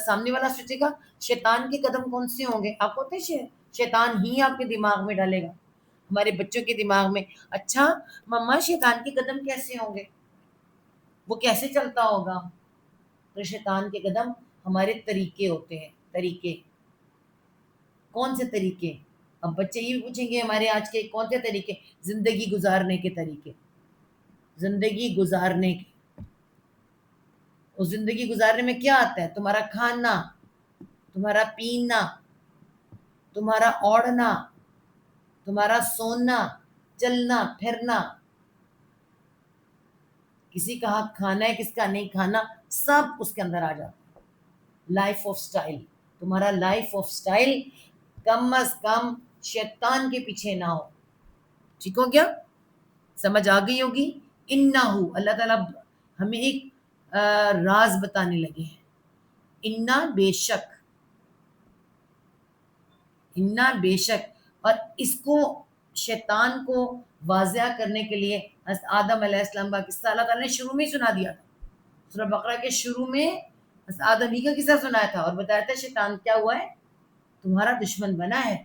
سامنے والا سوچے گا شیطان کے قدم کون سے ہوں گے؟ آپ کو پتہ ہے شیطان ہی آپ کے دماغ میں ڈالے گا، ہمارے بچوں کے دماغ میں. اچھا مما شیطان کے قدم کیسے ہوں گے؟ وہ کیسے چلتا ہوگا؟ تو شیطان کے قدم ہمارے طریقے ہوتے ہیں. طریقے کون سے طریقے؟ اب بچے یہ پوچھیں گے ہمارے آج کے کون سے طریقے؟ زندگی گزارنے کے طریقے. زندگی گزارنے کے. اس زندگی گزارنے میں کیا آتا ہے؟ تمہارا کھانا، تمہارا پینا، تمہارا اوڑھنا، تمہارا سونا، چلنا پھرنا. کسی کا حق کھانا ہے، کس کا نہیں کھانا، سب اس کے اندر آ جاتا ہے. لائف آف سٹائل، تمہارا لائف آف سٹائل کم از کم شیطان کے پیچھے نہ ہو. ٹھیک ہو گیا؟ سمجھ آ گئی ہوگی. انہو، اللہ تعالیٰ ہمیں ایک راز بتانے لگے ہیں. انا، بے شک، انا بے شک. اور اس کو شیطان کو واضح کرنے کے لیے حضرت آدم علیہ السلام کا قصہ اللہ تعالیٰ نے شروع میں ہی سنا دیا تھا. سورہ بقرہ کے شروع میں حضرت آدم ہی کا قصہ سنایا تھا اور بتایا تھا شیطان کیا ہوا ہے؟ تمہارا دشمن بنا ہے.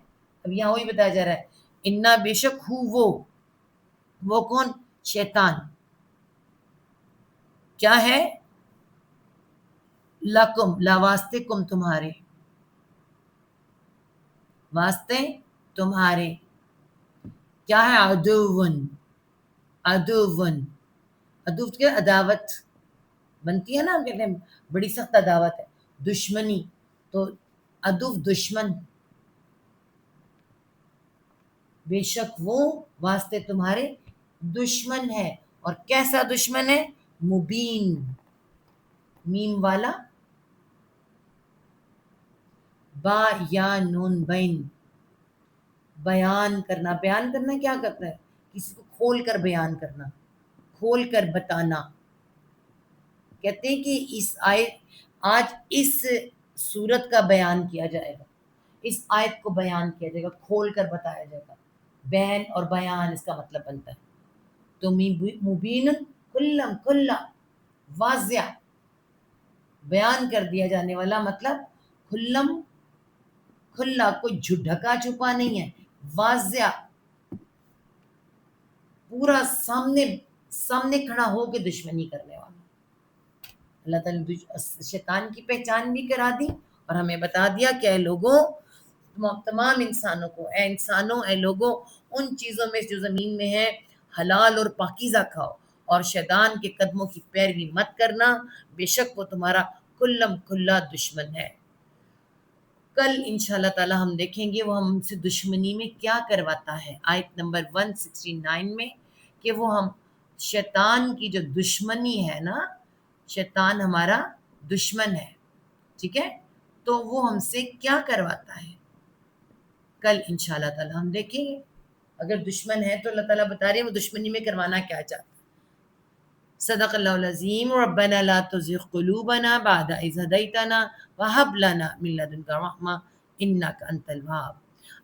اب یہاں وہی بتایا جا رہا ہے، انا بے شک ہو وہ کون؟ شیطان. کیا ہے؟ لکم، لا واسطے، کم تمہارے، واسطے تمہارے. کیا ہے؟ عدوون، عدوون. عدو کیا؟ عداوت بنتی ہے نا، ہم کہتے ہیں بڑی سخت عداوت ہے، دشمنی. تو عدو دشمن. بے شک وہ واسطے تمہارے دشمن ہے. اور کیسا دشمن ہے؟ مبین، میم والا، با یا نون بین. بیان کرنا. بیان کرنا کیا کرتا ہے؟ کسی کو کھول کر بیان کرنا، کھول کر بتانا. کہتے ہیں کہ اس آج اس صورت کا بیان کیا جائے گا، اس آیت کو بیان کیا جائے گا، کھول کر بتایا جائے گا. بین اور بیان اس کا مطلب بنتا ہے. تو مبین، کلم، کھلا، واضح، بیان کر دیا جانے والا، مطلب کھلم کھلا، کوئی ڈھکا چھپا نہیں ہے، واضح، پورا سامنے سامنے کھڑا ہو کے دشمنی کرنے والا. اللہ تعالیٰ نے شیطان کی پہچان بھی کرا دی اور ہمیں بتا دیا کہ اے لوگوں، تمام انسانوں کو، اے انسانوں، اے لوگوں، ان چیزوں میں جو زمین میں ہے حلال اور پاکیزہ کھاؤ اور شیطان کے قدموں کی پیروی مت کرنا، بے شک وہ تمہارا کلم کھلا دشمن ہے. کل انشاءاللہ تعالی ہم دیکھیں گے وہ ہم سے دشمنی میں کیا کرواتا ہے. آیت نمبر 169 میں کہ وہ ہم شیطان کی جو دشمنی ہے نا، شیطان ہمارا دشمن ہے. ٹھیک ہے؟ تو وہ ہم سے کیا کرواتا ہے کل انشاءاللہ تعالی ہم دیکھیں گے. اگر دشمن ہے تو اللہ تعالیٰ بتا رہے ہیں وہ دشمنی میں کروانا کیا چاہتا ہے. صدق اللہ العظیم. ربنا لا تزغ قلوبنا بعد إذ هديتنا وهب لنا من لدنك رحمة إنك أنت الوهاب.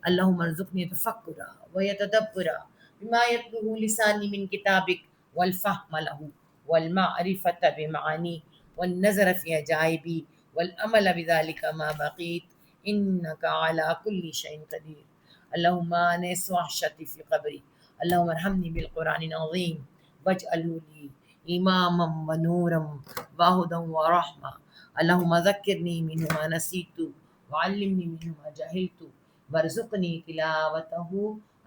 اللهم ارزقني تفكرا ويتدبرا بما يتلوه لساني من كتابك والفهم له والمعرفة بمعانيه والنظر في عجائبي والأمل بذلك ما بقيت إنك على كل شيء قدير. اللهم آنس وحشتي في قبري. اللهم ارحمني بالقرآن العظيم واجعله لي إماما ونورا وهدى ورحمة. اللهم ذكرني منه ما نسيت وعلمني منه ما جهلت وارزقني تلاوته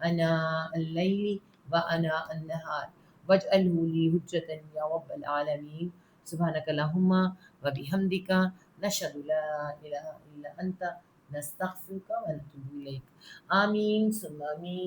آناء الليل وآناء النهار واجعله لي حجة يا رب العالمين. سبحانك اللهم وبحمدك نشهد لا إله إلا أنت نستغفرك ونتوب إليك. آمين ثم آمين.